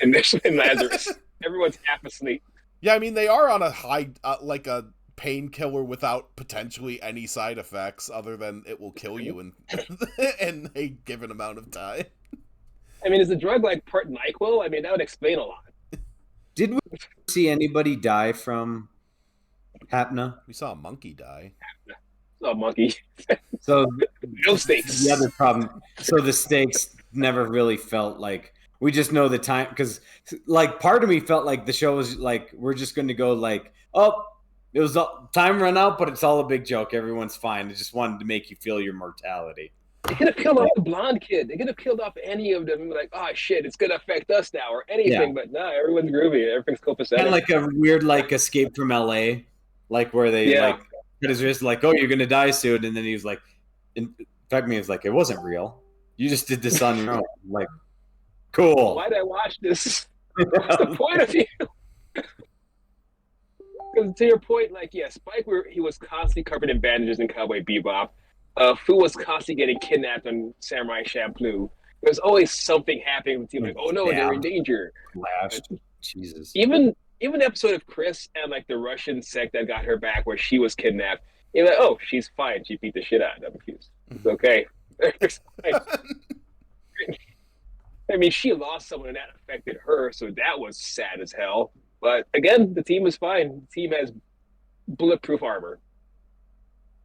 in Lazarus. Everyone's half asleep. Yeah, I mean they are on a high, like a painkiller without potentially any side effects other than it will kill you in a given amount of time. I mean, is the drug like part NyQuil? I mean, that would explain a lot. Did we see anybody die from Hapna? We saw a monkey die. Oh, monkey. So no stakes. The other problem. So the stakes never really felt like, we just know the time, because like part of me felt like the show was like, we're just going to go like, oh, it was time run out, but it's all a big joke. Everyone's fine. It just wanted to make you feel your mortality. They could have killed off the blonde kid. They could have killed off any of them and be like, oh shit, it's gonna affect us now or anything. Yeah. But no, everyone's groovy. Everything's copacetic. Kind of like a weird like Escape from LA, like where they like cut his wrist, like, oh, you're gonna die soon, and then he was like, in fact, me was like, it wasn't real. You just did this on your own. I'm like, cool. Why did I watch this? What's the point of you? Because to your point, like, yeah, Spike, he was constantly covered in bandages in Cowboy Bebop. Fu was constantly getting kidnapped on Samurai Champloo. There's always something happening with you, like, oh no, they're in danger. Flashed. Jesus. Even the episode of Chris and like the Russian sect that got her back, where she was kidnapped. You're like, oh, she's fine. She beat the shit out of them. It's okay. It's fine. I mean, she lost someone and that affected her, so that was sad as hell. But again, the team is fine. The team has bulletproof armor,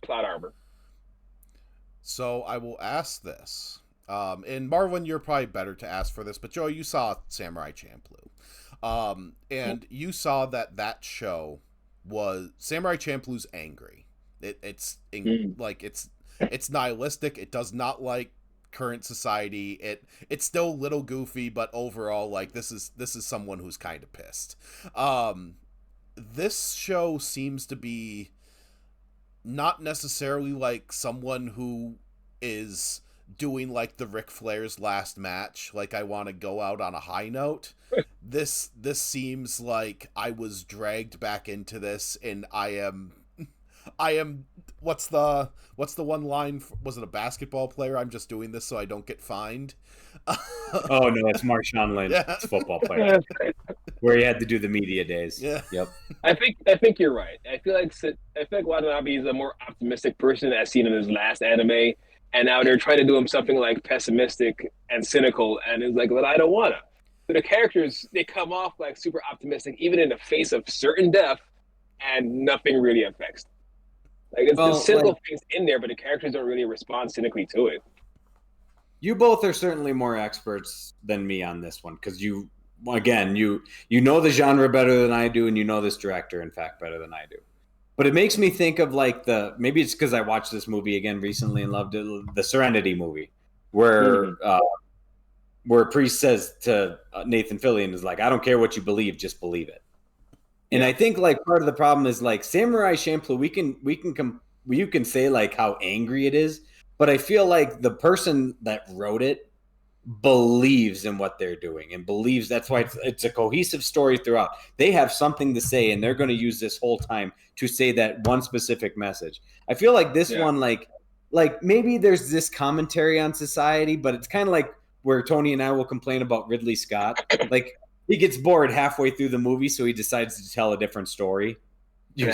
plot armor. So I will ask this. And Marvin, you're probably better to ask for this, but Joe, you saw Samurai Champloo. And you saw that show was Samurai Champloo's angry. It's nihilistic. It does not like current society. It's still a little goofy, but overall, like, this is someone who's kind of pissed. This show seems to be not necessarily like someone who is doing like the Ric Flair's last match, like, I want to go out on a high note. This seems like I was dragged back into this, and I am what's the one line, was it a basketball player? I'm just doing this so I don't get fined. Oh no, it's Marshawn Lynch. Yeah. It's a football player. Where he had to do the media days. Yeah. Yep. I think you're right. I feel like Watanabe is a more optimistic person as seen in his last anime, and now they're trying to do him something like pessimistic and cynical, and it's like, well, I don't wanna. So the characters, they come off like super optimistic, even in the face of certain death, and nothing really affects them. Like, there's cynical things in there, but the characters don't really respond cynically to it. You both are certainly more experts than me on this one, because you know the genre better than I do, and you know this director, in fact, better than I do. But it makes me think of like maybe it's because I watched this movie again recently and loved it, the Serenity movie, where Priest says to Nathan Fillion is like, I don't care what you believe, just believe it. And I think like part of the problem is like Samurai Champloo, you can say like how angry it is, but I feel like the person that wrote it believes in what they're doing and believes that's why it's a cohesive story throughout. They have something to say, and they're going to use this whole time to say that one specific message. I feel like this one, like maybe there's this commentary on society, but it's kind of like where Tony and I will complain about Ridley Scott. Like, he gets bored halfway through the movie, so he decides to tell a different story. And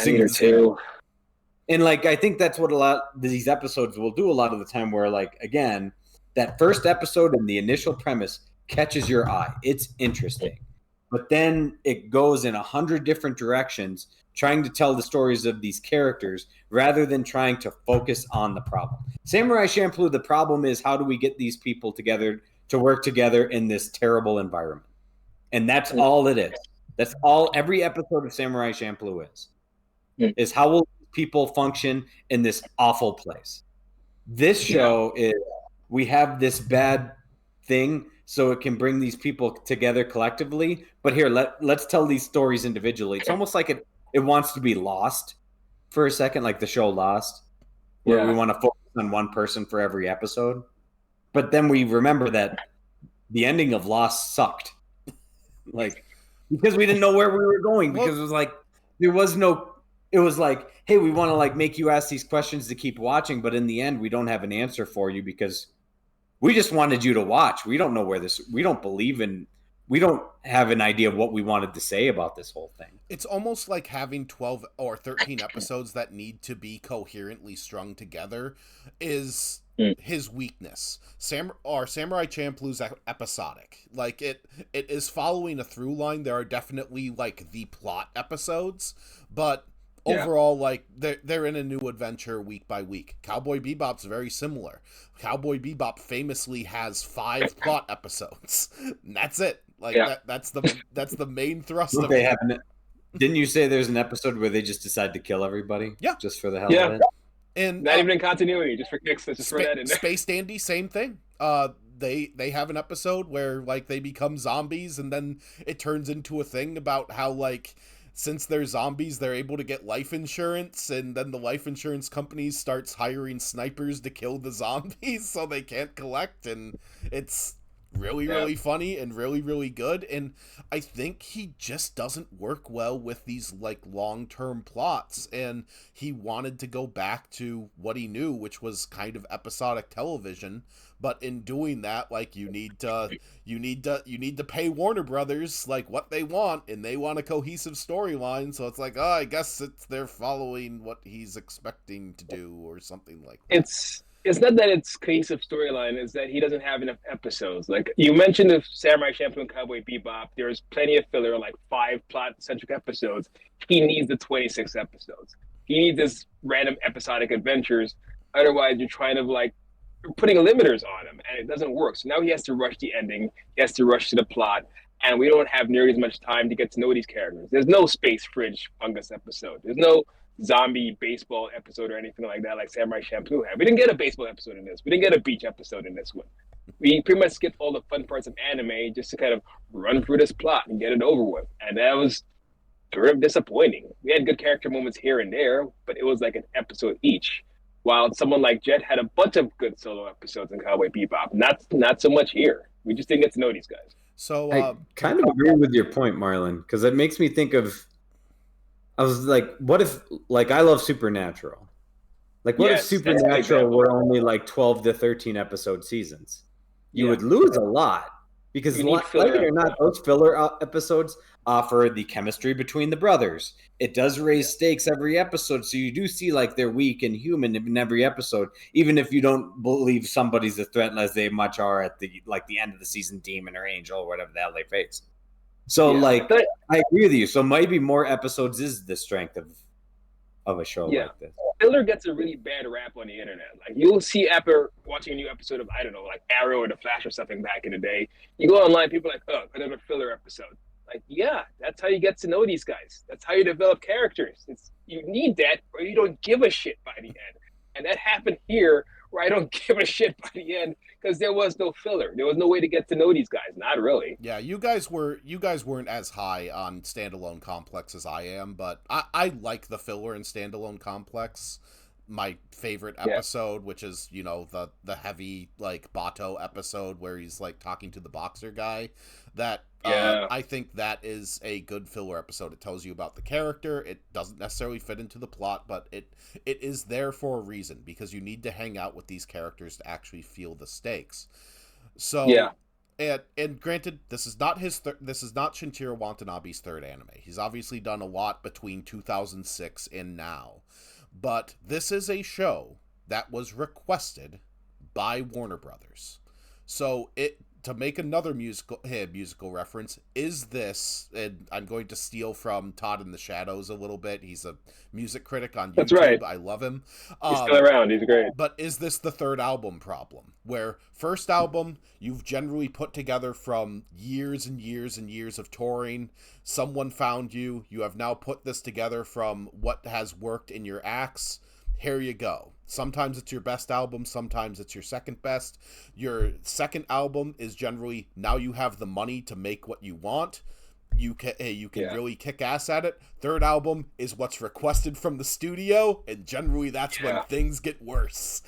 like, I think that's what a lot of these episodes will do a lot of the time, where like, again, that first episode and the initial premise catches your eye. It's interesting. But then it goes in 100 different directions, trying to tell the stories of these characters rather than trying to focus on the problem. Samurai Champloo, the problem is, how do we get these people together to work together in this terrible environment? And that's all it is. That's all every episode of Samurai Champloo is how will people function in this awful place? This show is, we have this bad thing so it can bring these people together collectively. But here, let's tell these stories individually. It's almost like it wants to be Lost for a second, like the show Lost, where we want to focus on one person for every episode. But then we remember that the ending of Lost sucked. Like, because we didn't know where we were going, because it was like, it was like, hey, we want to like make you ask these questions to keep watching, but in the end, we don't have an answer for you because we just wanted you to watch. We don't know we don't believe in we don't have an idea of what we wanted to say about this whole thing. It's almost like having 12 or 13 episodes that need to be coherently strung together is his weakness. Samurai Champloo's episodic. Like it is following a through line. There are definitely like the plot episodes, but overall, like they're in a new adventure week by week. Cowboy Bebop's very similar. Cowboy Bebop famously has 5 plot episodes. And that's it. Like that's the main thrust of it. Didn't you say there's an episode where they just decide to kill everybody? Yeah, just for the hell of it. And not even in continuity, just for kicks. Just throw that in there. Space Dandy, same thing. They have an episode where like they become zombies, and then it turns into a thing about how like since they're zombies, they're able to get life insurance, and then the life insurance company starts hiring snipers to kill the zombies so they can't collect, and it's really funny and really good. And I think he just doesn't work well with these like long-term plots, and he wanted to go back to what he knew, which was kind of episodic television. But in doing that, like you need to pay Warner Brothers like what they want, and they want a cohesive storyline, so it's like, I guess they're following what he's expecting to do or something like that. It's not that it's cohesive storyline, it's that he doesn't have enough episodes. Like you mentioned the Samurai Champloo and Cowboy Bebop, there's plenty of filler, like 5 plot-centric episodes. He needs the 26 episodes. He needs this random episodic adventures. Otherwise, you're trying to like putting limiters on him, and it doesn't work. So now he has to rush the ending. He has to rush to the plot, and we don't have nearly as much time to get to know these characters. There's no space fridge fungus episode. There's no zombie baseball episode or anything like that, like Samurai Champloo had. We didn't get a baseball episode in this. We didn't get a beach episode in this one. We pretty much skipped all the fun parts of anime just to kind of run through this plot and get it over with. And that was sort of disappointing. We had good character moments here and there, but it was like an episode each. While someone like Jet had a bunch of good solo episodes in Cowboy Bebop. Not so much here. We just didn't get to know these guys. So I kind of agree with your point, Marlon, because it makes me think of, I was like, what if, like, I love Supernatural. Like, what if Supernatural were only like 12 to 13 episode seasons? You would lose a lot. Because like it or not, those filler episodes offer the chemistry between the brothers. It does raise stakes every episode, so you do see like they're weak and human in every episode, even if you don't believe somebody's a threat as they much are at the end of the season, demon or angel or whatever the hell they face. So I agree with you. So maybe more episodes is the strength of a show like this. Filler gets a really bad rap on the internet. Like you'll see after watching a new episode of, I don't know, like Arrow or The Flash or something back in the day, you go online, people are like, oh, another filler episode. Like, yeah, that's how you get to know these guys. That's how you develop characters. You need that or you don't give a shit by the end. And that happened here where I don't give a shit by the end because there was no filler. There was no way to get to know these guys. Not really. Yeah, you guys weren't as high on Standalone Complex as I am, but I like the filler in Standalone Complex. My favorite episode, which is, you know, the heavy like Bato episode where he's like talking to the boxer guy. That I think that is a good filler episode. It tells you about the character. It doesn't necessarily fit into the plot, but it is there for a reason because you need to hang out with these characters to actually feel the stakes. So and granted, this is not Shinichiro Watanabe's third anime. He's obviously done a lot between 2006 and now. But this is a show that was requested by Warner Brothers. So to make another musical reference, is this, and I'm going to steal from Todd in the Shadows a little bit. He's a music critic on YouTube. That's right. I love him. He's still around. He's great. But is this the third album problem? Where first album, you've generally put together from years and years and years of touring. Someone found you. You have now put this together from what has worked in your acts. Here you go. Sometimes it's your best album, sometimes it's your second best. Your second album is generally now you have the money to make what you want. You can really kick ass at it. Third album is what's requested from the studio, and generally that's when things get worse.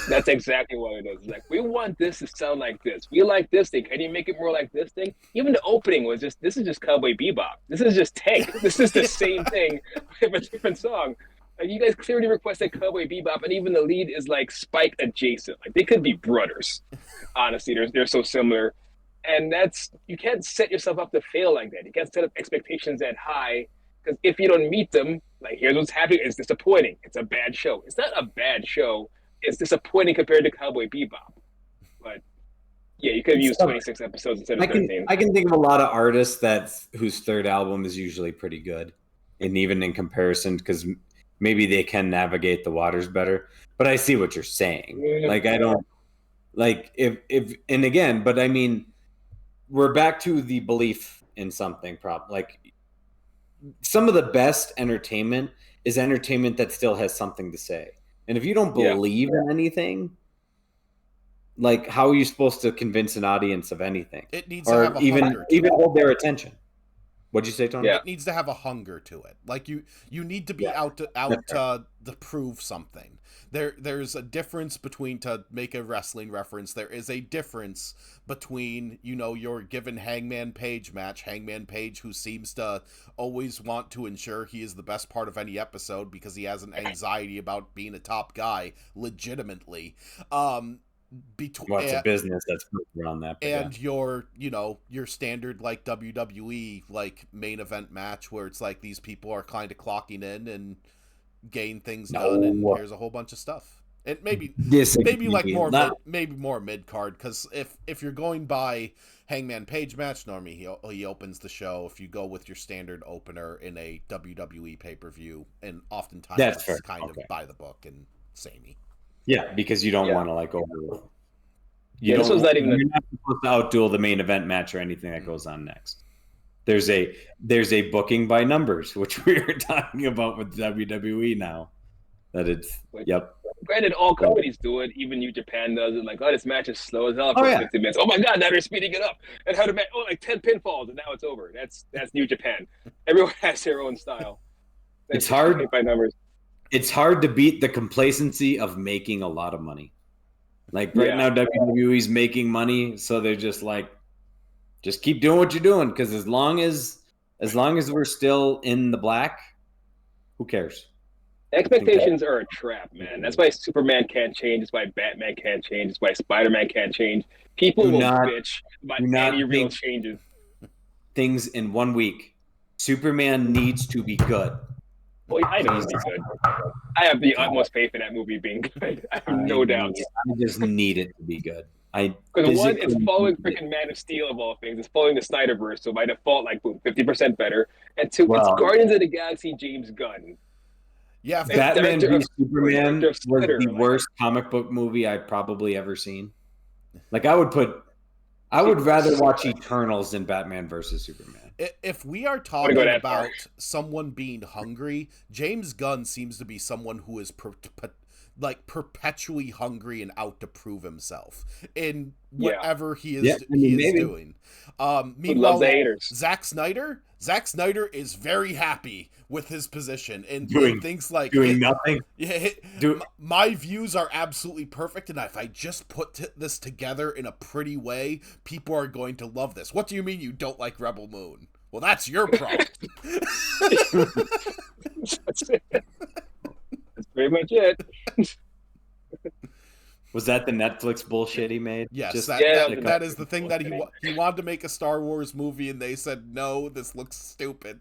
That's exactly what it is. Like, we want this to sound like this. We like this thing. Can you make it more like this thing? Even the opening was this is just Cowboy Bebop. This is just Tank. This is the same thing with a different song. Like, you guys clearly requested Cowboy Bebop, and even the lead is like Spike adjacent. Like, they could be brothers. Honestly, they're so similar. And you can't set yourself up to fail like that. You can't set up expectations that high, because if you don't meet them, like, here's what's happening, it's disappointing. It's a bad show. It's not a bad show. It's disappointing compared to Cowboy Bebop. But yeah, you could have used 26 episodes instead of 13. I can think of a lot of artists whose third album is usually pretty good, and even in comparison, because maybe they can navigate the waters better. But I see what you're saying. Like, I don't like if and again, but I mean, we're back to the belief in something. Like, some of the best entertainment is entertainment that still has something to say. And if you don't believe in anything, like, how are you supposed to convince an audience of anything? It needs to have a hunger even hold their attention. What'd you say, Tony? Yeah. It needs to have a hunger to it. Like, you need to be out to prove something. There's a difference between, to make a wrestling reference, there is a difference between, your given Hangman Page match, Hangman Page, who seems to always want to ensure he is the best part of any episode because he has an anxiety about being a top guy, legitimately. It's a business that's around that, and your standard, like, WWE, like, main event match where it's like these people are kind of clocking in and getting things done, and here's a whole bunch of stuff. It maybe more mid card, because if you're going by Hangman Page match, normally he opens the show. If you go with your standard opener in a WWE pay-per-view, and oftentimes it's kind of by the book and samey. Yeah, because you don't want to, like, over. This was not even. You're not supposed to outduel the main event match or anything that goes on next. There's a booking by numbers, which we were talking about with WWE now. That it's Granted, all companies do it. Even New Japan does it. Like, this match is slow as hell for 50 minutes. Oh my god, now they're speeding it up. And how to match? Like 10 pinfalls, and now it's over. That's New Japan. Everyone has their own style. It's hard by numbers. It's hard to beat the complacency of making a lot of money. Like, right now, WWE's making money, so they're just like, just keep doing what you're doing, because as long as we're still in the black, who cares? Expectations are a trap, man. That's why Superman can't change. That's why Batman can't change. That's why Spider-Man can't change. People will bitch about any real changes. Things in 1 week. Superman needs to be good. Well, I know it's good. I have the utmost faith in that movie being good. I have no doubts. I just need it to be good. Because one, it's following freaking Man of Steel of all things. It's following the Snyderverse, so by default, like, boom, 50% better. And two, it's Guardians of the Galaxy James Gunn. Yeah, Batman v Superman was the worst comic book movie I've probably ever seen. Like, I would rather watch Eternals than Batman versus Superman. If we are talking about someone being hungry, James Gunn seems to be someone who is perpetually hungry and out to prove himself in whatever he is doing. Meanwhile, Zack Snyder is very happy with his position and doing things like doing nothing. My views are absolutely perfect, and if I just put this together in a pretty way, people are going to love this. What do you mean you don't like Rebel Moon? Well, that's your problem. That's pretty much it. Was that the Netflix bullshit he made? Yes, that is the thing that he wanted to make a Star Wars movie, and they said, no, this looks stupid.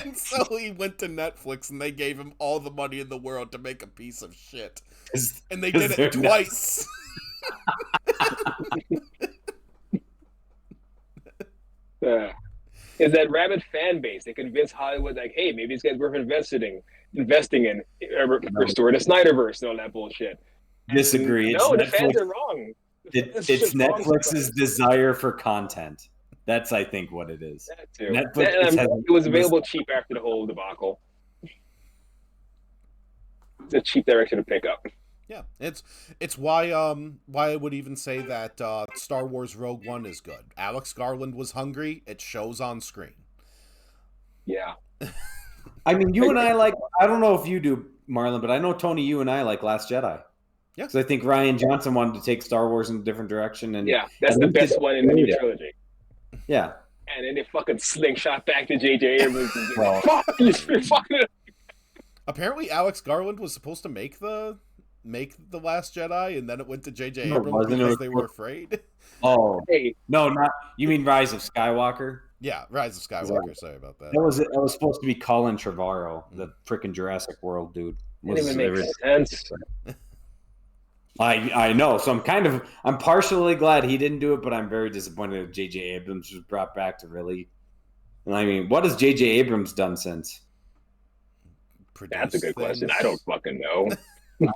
And so he went to Netflix, and they gave him all the money in the world to make a piece of shit. And they did it twice. Is that rabid fan base? They convince Hollywood, like, hey, maybe these guys worth investing in, restore the Snyderverse and all that bullshit. Disagree. No, the fans are wrong. It's Netflix's desire for content. That's, I think, what it is. That too. It was available cheap after the whole debacle. It's a cheap direction to pick up. Yeah, it's why I would even say that Star Wars Rogue One is good. Alex Garland was hungry. It shows on screen. Yeah. I mean, you and I like. I don't know if you do, Marlon, but I know, Tony, you and I like Last Jedi. Yeah. Because I think Rian Johnson wanted to take Star Wars in a different direction, and that's the best one in the new trilogy. Yeah. And then they fucking slingshot back to J.J. Abrams. Fuck, you're fucking. Apparently, Alex Garland was supposed to make the make The Last Jedi, and then it went to J.J. No, it Abrams wasn't. because they were afraid. Oh, Hey, no, not you mean Rise of Skywalker? Yeah, Rise of Skywalker. Sorry about that. That was supposed to be Colin Trevorrow, the freaking Jurassic World dude. didn't even make sense. I know, so I'm partially glad he didn't do it, but I'm very disappointed that J.J. Abrams was brought back to really. I mean, what has J.J. Abrams done since? That's a good question. I don't fucking know.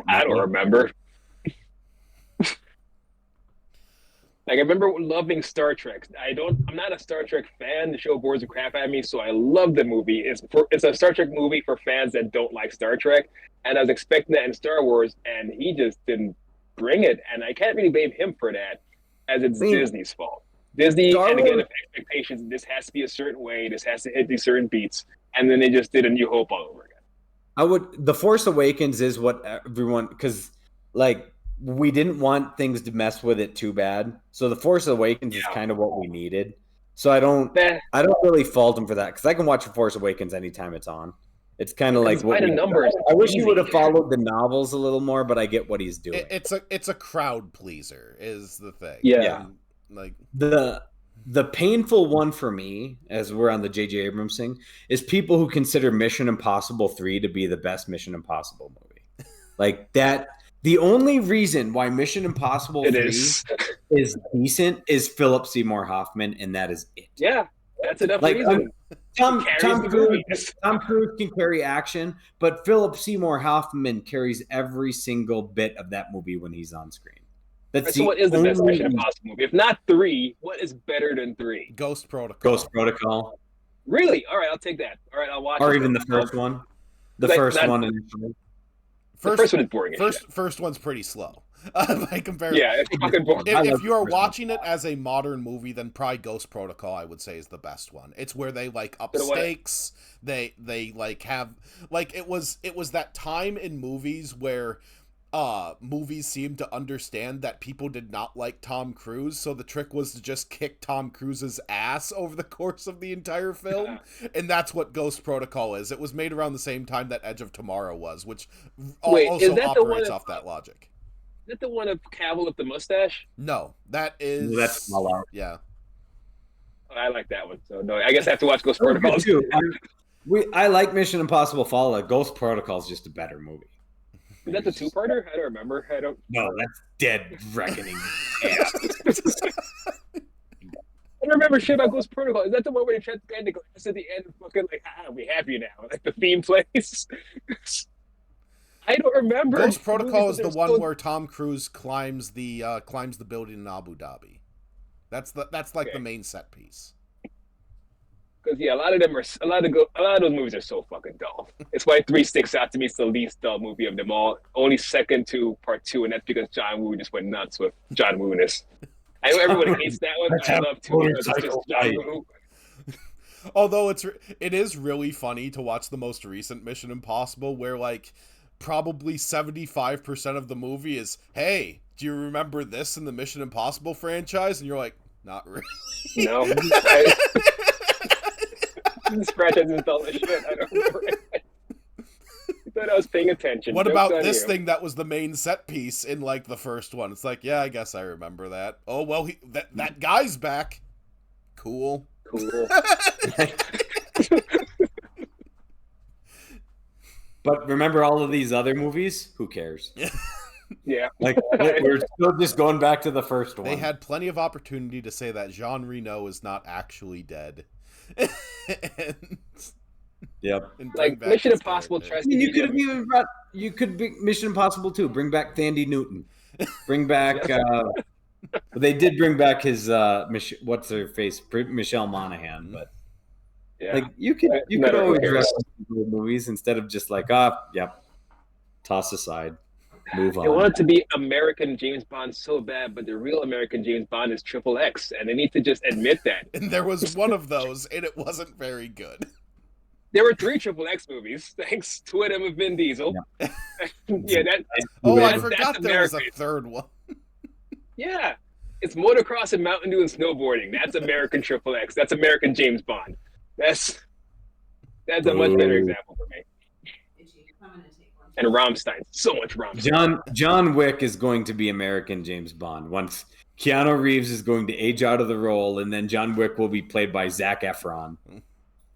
I don't remember. Like, I remember loving Star Trek. I'm not a Star Trek fan. The show bores the crap out of me, so I love the movie. It's a Star Trek movie for fans that don't like Star Trek, and I was expecting that in Star Wars, and he just didn't bring it. And I can't really blame him for that, as it's Disney's fault. Disney, and again, if expectations, this has to be a certain way, this has to hit these certain beats, and then they just did A New Hope all over again. The Force Awakens is what everyone, because like we didn't want things to mess with it too bad, so The Force Awakens is kind of what we needed. So I don't really fault him for that, because I can watch The Force Awakens anytime it's on. It's kind of like what I wish he would have followed the novels a little more, but I get what he's doing. It's a crowd pleaser is the thing. Yeah. Like the painful one for me, as we're on the J.J. Abrams thing, is people who consider Mission Impossible 3 to be the best Mission Impossible movie. Like that, the only reason why Mission Impossible 3 is decent is Philip Seymour Hoffman, and that is it. Yeah, that's enough reason. Tom Cruise can carry action, but Philip Seymour Hoffman carries every single bit of that movie when he's on screen. So what is the best Mission Impossible movie? If not 3, what is better than 3? Ghost Protocol. Really? All right, I'll take that. All right, I'll watch it. Or even the first one. The first one is boring. First one's pretty slow. By comparison. Yeah, it's fucking boring. If you are watching it as a modern movie, then probably Ghost Protocol, I would say, is the best one. It's where they like up stakes. They like have like it was that time in movies where movies seemed to understand that people did not like Tom Cruise, so the trick was to just kick Tom Cruise's ass over the course of the entire film, and that's what Ghost Protocol is. It was made around the same time that Edge of Tomorrow was, which also operates off that logic. Is that the one of Cavill with the mustache? No, that's Fallout. Yeah. Oh, I like that one, so no, I guess I have to watch Ghost Protocol too. I like Mission Impossible Fallout. Ghost Protocol is just a better movie. Is that the two-parter? I don't remember. No, that's Dead Reckoning. I don't remember shit about Ghost Protocol. Is that the one where they tried to get the glass at the end and fucking like, we have you now? Like the theme plays? I don't remember. Ghost Protocol is the one where Tom Cruise climbs the building in Abu Dhabi. That's the main set piece. Because a lot of those movies are so fucking dull. It's why 3 sticks out to me. It's the least dull movie of them all. Only second to Part 2, and that's because John Woo just went nuts with John Woo-ness. I know everyone hates that one. I love 2 because it's just John Woo. Although it is really funny to watch the most recent Mission Impossible, where like probably 75% of the movie is, hey, do you remember this in the Mission Impossible franchise? And you're like, not really. No. This franchise is dull as shit. I don't remember it. I thought I was paying attention. What about this thing that was the main set piece in like the first one? It's like, yeah, I guess I remember that. Oh well, that guy's back. Cool. But remember all of these other movies? Who cares? Yeah. Like we're still just going back to the first one. They had plenty of opportunity to say that Jean Reno is not actually dead. And like Mission Impossible tries to. You could have even brought. You could be Mission Impossible 2. Bring back Thandie Newton. Bring back. They did bring back his what's her face, Michelle Monaghan, but like you could always dress movies instead of just like toss aside, move on. They want it to be American James Bond so bad, but the real American James Bond is XXX, and they need to just admit that. And there was one of those, and it wasn't very good. There were 3 XXX movies, thanks to them with Vin Diesel. Yeah. I forgot there was a third one. Yeah, it's motocross and mountain dew and snowboarding. That's American XXX. That's American James Bond. That's a much better example for me. I'm gonna take one. And Rammstein, so much Rammstein. John Wick is going to be American James Bond. Once Keanu Reeves is going to age out of the role, and then John Wick will be played by Zac Efron.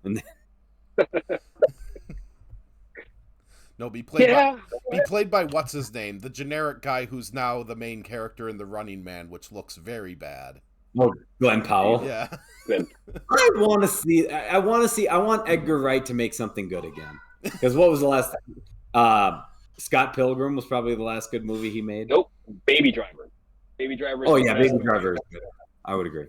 And No, be played by what's his name? The generic guy who's now the main character in The Running Man, which looks very bad. Oh, Glenn Powell. Yeah. I want to see. I want Edgar Wright to make something good again. Because what was the last time? Scott Pilgrim was probably the last good movie he made. Nope. Baby Driver. Baby Driver. Oh yeah, Baby Driver is good. I would agree.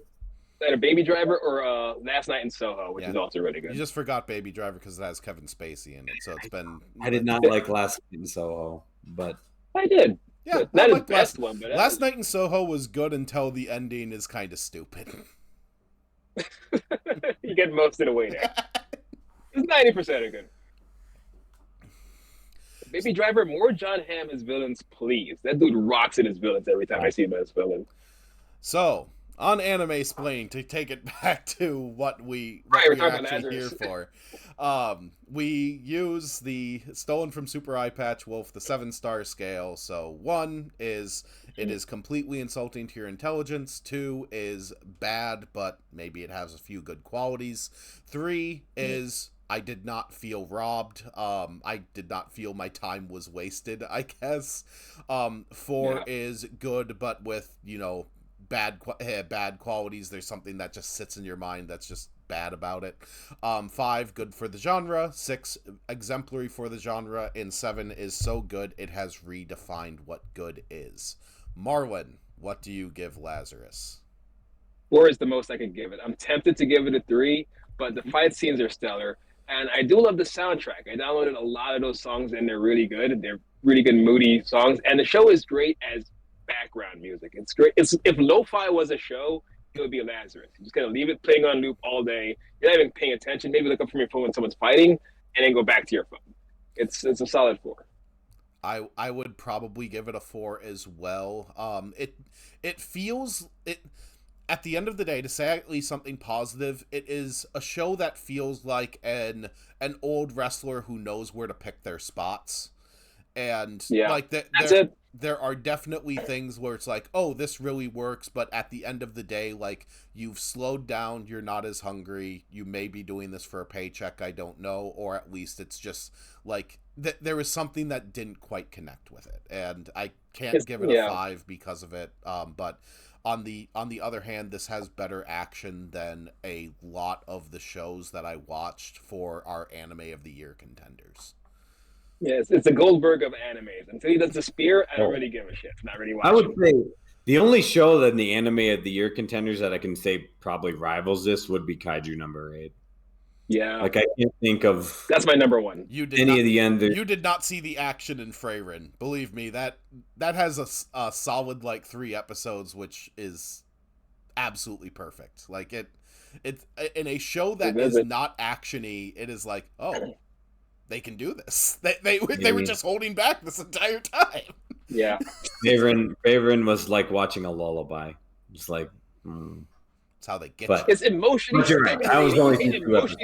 Either Baby Driver or Last Night in Soho, which is also really good. You just forgot Baby Driver because it has Kevin Spacey in it, so it's been. I did not like Last Night in Soho, but I did. Yeah, not his best one, but Last Night in Soho was good until the ending is kind of stupid. You get most of the way there. It's 90% are good. Baby Driver, more John Hamm as villains, please. That dude rocks in his villains every time I see him as villain. So, on Animesplaining, to take it back to what we're actually here for, we use the stolen from Super Eye Patch Wolf, the 7-star scale. So 1 is it is completely insulting to your intelligence. 2 is bad, but maybe it has a few good qualities. 3 is I did not feel robbed. I did not feel my time was wasted, I guess. 4 is good, but with, bad qualities. There's something that just sits in your mind that's just bad about it. 5, good for the genre. 6, exemplary for the genre. And 7 is so good it has redefined what good is. Marlon, what do you give Lazarus? 4 is the most I could give it. I'm tempted to give it a 3, but the fight scenes are stellar. And I do love the soundtrack. I downloaded a lot of those songs, and they're really good. They're really good, moody songs. And the show is great as background music. It's great. If lo-fi was a show, it would be Lazarus. You just gotta leave it playing on loop all day. You're not even paying attention. Maybe look up from your phone when someone's fighting, and then go back to your phone. It's a solid 4. I would probably give it a 4 as well. It feels it. At the end of the day, to say at least something positive, it is a show that feels like an old wrestler who knows where to pick their spots. And like there are definitely things where it's like, oh, this really works, but at the end of the day, like, you've slowed down, you're not as hungry, you may be doing this for a paycheck, I don't know, or at least it's just like there was something that didn't quite connect with it, and I can't give it a 5 because of it. But on the other hand, this has better action than a lot of the shows that I watched for our Anime of the Year contenders. Yeah, it's a Goldberg of animes. Until he does the spear, I don't really give a shit. I'm not really watching. I would say the only show that in the Anime of the Year contenders that I can say probably rivals this would be Kaiju number 8. Yeah. Like, I can't think of... That's my number 1. You did not see the action in Freyrin. Believe me, that has a solid, 3 episodes, which is absolutely perfect. Like, it in a show that is not action-y, it is like, oh... They can do this. They were just holding back this entire time. Yeah. Favorite was like watching a lullaby. Just like... That's how they get you. It's emotionally stimulating. I was only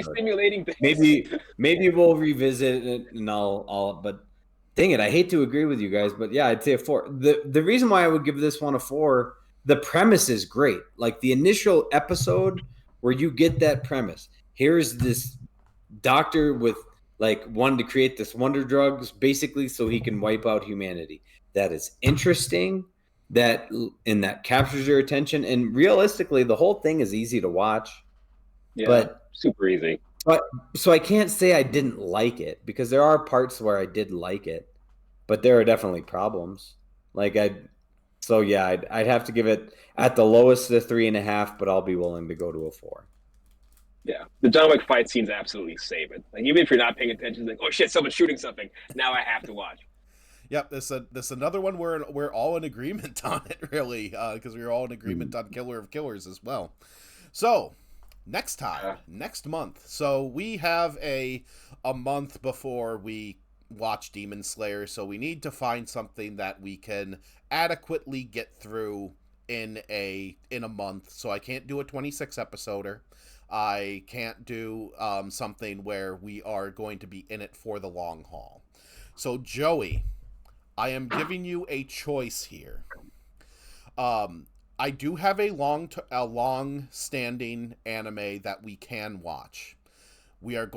stimulating things. Maybe we'll revisit it and all. But dang it, I hate to agree with you guys, but yeah, I'd say a 4. The reason why I would give this one a 4, the premise is great. Like the initial episode where you get that premise. Here's this doctor with wanted to create this wonder drugs basically so he can wipe out humanity. That is interesting. That captures your attention, and realistically, the whole thing is easy to watch. Yeah, but super easy. But so I can't say I didn't like it because there are parts where I did like it, but there are definitely problems. I'd have to give it at the lowest a 3.5, but I'll be willing to go to a 4. Yeah, the John Wick fight scenes absolutely save it. Like even if you're not paying attention, like, oh shit, someone's shooting something. Now I have to watch. Yep, this another one we're all in agreement on it, really, because we're all in agreement on Killer of Killers as well. So next month. So we have a month before we watch Demon Slayer, so we need to find something that we can adequately get through in a month. So I can't do a 26 episoder. I can't do something where we are going to be in it for the long haul. So Joey, I am giving you a choice here. I do have a long-standing anime that we can watch. We are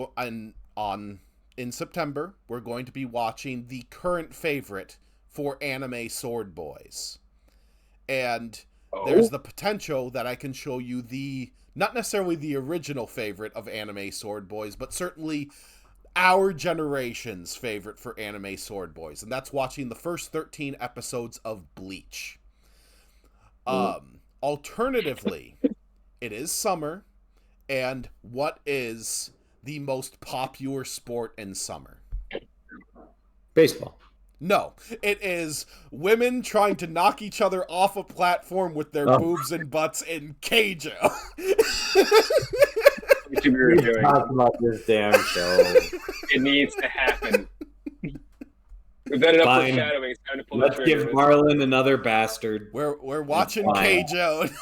in September. We're going to be watching the current favorite for anime Sword Boys, and there's the potential that I can show you not necessarily the original favorite of anime Sword Boys, but certainly our generation's favorite for anime Sword Boys, and that's watching the first 13 episodes of Bleach. Alternatively, it is summer, and what is the most popular sport in summer? Baseball. No, it is women trying to knock each other off a platform with their boobs and butts in Keijo. We should be reviewing. Talk about this damn show. It needs to happen. We've done enough foreshadowing. It's time to pull Let's the trigger. give Marlon another bastard. We're watching Keijo.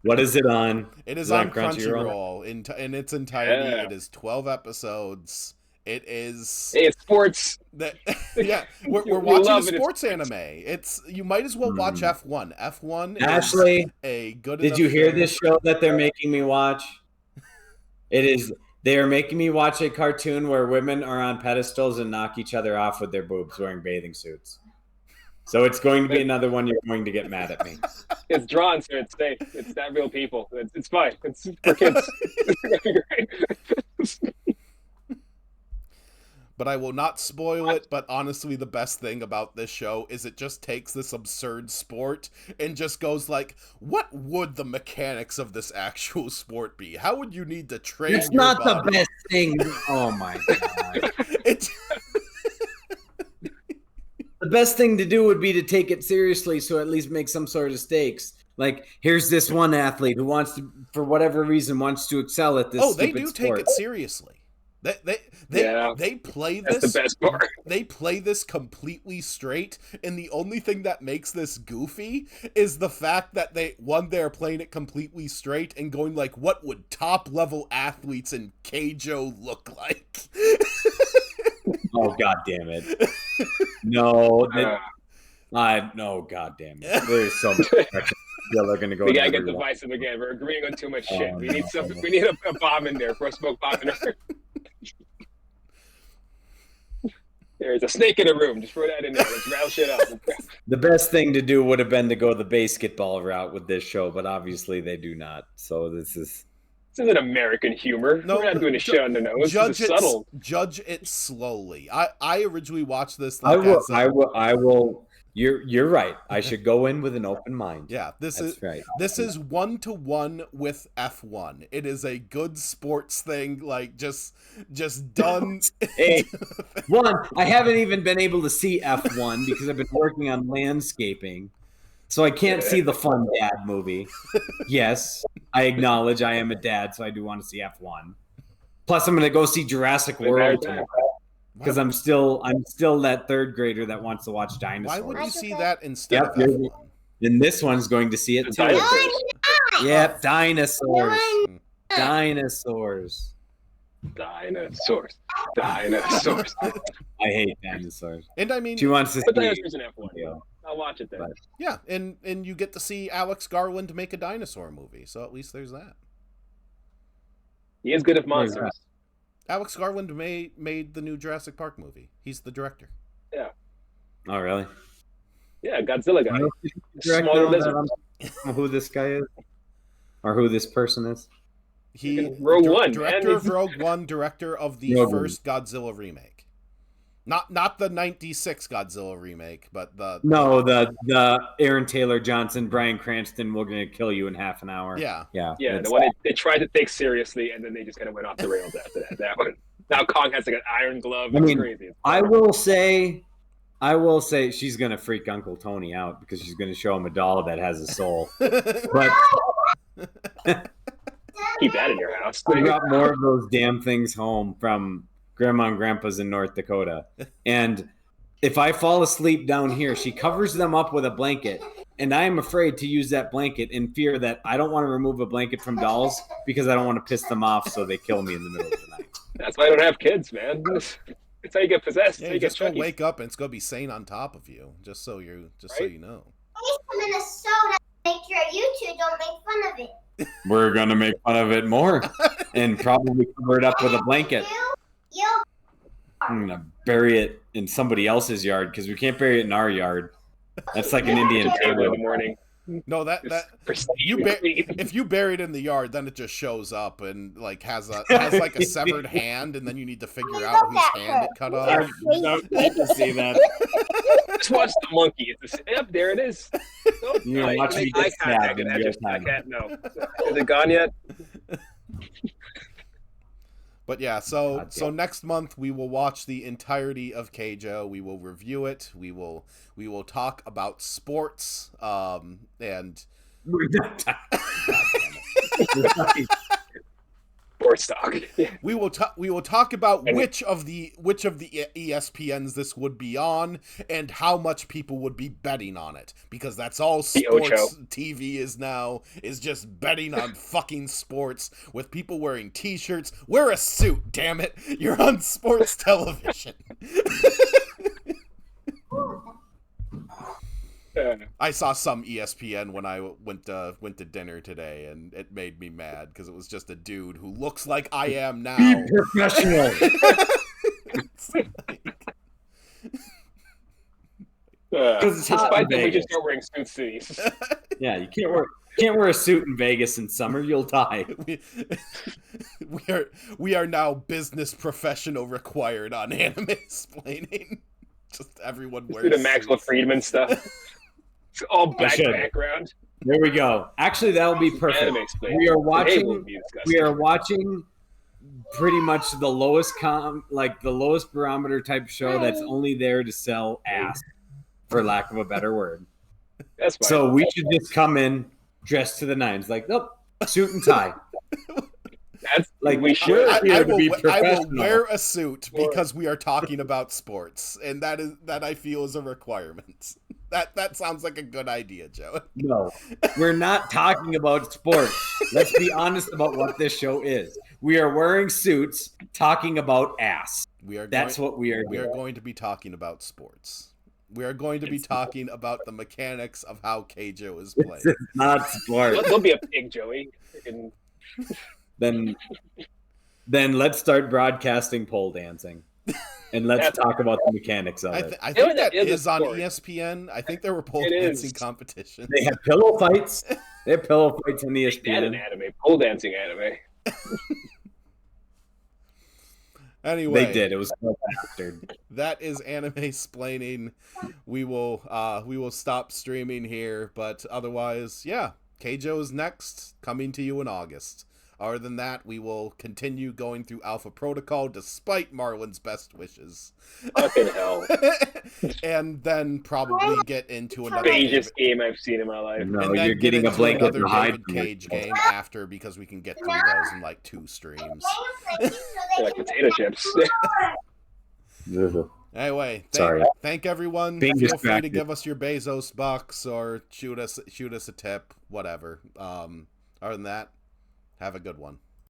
What is it on? It is on Crunchyroll in its entirety. Yeah. It is 12 episodes. It is. Hey, it's sports. Yeah, we're watching a sports anime. You might as well watch F1. F1 Ashley, is a good. Did you hear this show that they're making me watch? It is. They are making me watch a cartoon where women are on pedestals and knock each other off with their boobs wearing bathing suits. So it's going to be another one you're going to get mad at me. It's drawn, so it's safe. It's not real people. It's fine. It's for kids. But I will not spoil it, but honestly the best thing about this show is it just takes this absurd sport and just goes like, what would the mechanics of this actual sport be? How would you need to train It's your not body? the best thing. Oh my God. The best thing to do would be to take it seriously, so at least make some sort of stakes. Like, here's this one athlete who wants to, for whatever reason, wants to excel at this Oh, they stupid do sport. take it seriously. They play this. That's the best part. They play this completely straight, and the only thing that makes this goofy is the fact that they're playing it completely straight and going like, what would top level athletes in Keijo look like? Oh, God damn it. No. No, God damn it. There's so much they're going to go. We gotta get divisive again. We're agreeing on too much shit. We need something. We need a bomb in there for a smoke bomb in there. There's a snake in the room. Just throw that in there. Let's rattle shit up. The best thing to do would have been to go the basketball route with this show, but obviously they do not. So this isn't American humor. No, we're not doing a shit on the nose. Subtle. Judge it slowly. I originally watched this. I will. You're right. I should go in with an open mind. Yeah, this is 1-to-1 with F1. It is a good sports thing, like just done. Hey, I haven't even been able to see F1 because I've been working on landscaping, so I can't see the Fun Dad movie. Yes, I acknowledge I am a dad, so I do want to see F1. Plus, I'm going to go see Jurassic World tomorrow. Because I'm still that third grader that wants to watch dinosaurs. Why would you see that instead of F1? And this one's going to see it too. Yep, dinosaurs. Dinosaurs. I hate dinosaurs. And I mean, she wants to see dinosaurs in F1. Yeah. I'll watch it then. But, yeah, and you get to see Alex Garland make a dinosaur movie, so at least there's that. He is good at monsters. Alex Garland made the new Jurassic Park movie. He's the director. Yeah. Oh, really? Yeah, Godzilla guy. Smaller lizard. Who this guy is? Or who this person is? Rogue One. Director of Rogue One, director of the first Godzilla remake. Not the 96 Godzilla remake, but the Aaron Taylor Johnson, Bryan Cranston, we're going to kill you in half an hour. Yeah. The one they tried to take seriously, and then they just kind of went off the rails after that. That one. Now Kong has like an iron glove. It's crazy. I will say she's going to freak Uncle Tony out because she's going to show him a doll that has a soul. But keep that in your house. I brought more of those damn things home from Grandma and Grandpa's in North Dakota. And if I fall asleep down here, she covers them up with a blanket. And I am afraid to use that blanket in fear that I don't want to remove a blanket from dolls because I don't want to piss them off so they kill me in the middle of the night. That's why I don't have kids, man. It's how you get possessed. Yeah, how you get just gonna Chucky, wake up and it's gonna be Sane on top of you, just so right? you know. He's Minnesota. Make sure you two don't make fun of it. We're gonna make fun of it more, and probably cover it up with a blanket. I'm gonna bury it in somebody else's yard because we can't bury it in our yard. That's like an Indian Table in table. the morning. No, that Pristine. if you bury it in the yard, then it just shows up and like has like a severed hand, and then you need to figure out whose hand it cut off. I'd like to see that. Just watch the monkey. Yep, there it is. Nope. You know, Right, watch me make get eye contact stabbed and in I real just I time. can't know. Is it gone yet? But yeah, so God so damn. next month we will watch the entirety of Keijo. We will review it. We will talk about sports. And We're not talking. Sports talk. Yeah. we will talk about And- which of the ESPNs this would be on and how much people would be betting on it, because that's all sports Ocho. TV is now, is just betting on fucking sports with people wearing t-shirts. Wear a suit, damn it. You're on sports television. I saw some ESPN when I went to dinner today, and it made me mad because it was just a dude who looks like I am now. Be professional. It's like- it's hot Despite in that, we Vegas. just start wearing suits cities. Yeah, you can't wear a suit in Vegas in summer. You'll die. we are now business professional required on Animesplaining. Just everyone Do wears the Maxwell suits. Friedman stuff. It's all black should. background. There we go. Actually, that would be perfect. Animesplaining. We are Today watching. will be disgusting. We are watching pretty much the lowest the lowest barometer type show that's only there to sell ass, for lack of a better word. That's fine. So we should just come in dressed to the nines, like nope, suit and tie. That's Like we should. we're here to be I will professional. wear a suit because we are talking about sports, and that I feel is a requirement. That sounds like a good idea, Joe. No, we're not talking about sports. Let's be honest about what this show is. We are wearing suits, talking about ass. That's what we are We are doing. going to be talking about sports. We are going to be talking about the mechanics of how Keijo is played. This is not sports. Don't be a pig, Joey. Freaking- Then let's start broadcasting pole dancing, and let's talk about the mechanics of it. I think that is a is on sport. ESPN. I think there were pole It dancing is. competitions. They have pillow fights. They have pillow fights on Make that an ESPN. anime. Pole dancing anime. Anyway, They did. It was so bastard. that is Animesplaining. We will stop streaming here, but otherwise, yeah, Keijo is next, coming to you in August. Other than that, we will continue going through Alpha Protocol despite Marlon's best wishes. Fucking hell. And then probably get into another Strangest game I've seen in my life. No, and then you're get getting a into blanket another to hide David from Cage yourself. game after, because we can get through those in like 2 streams. They're like potato chips. Anyway, Sorry. thank everyone. Being Feel free to distracted. give us your Bezos bucks or shoot us a tip, whatever. Other than that, have a good one.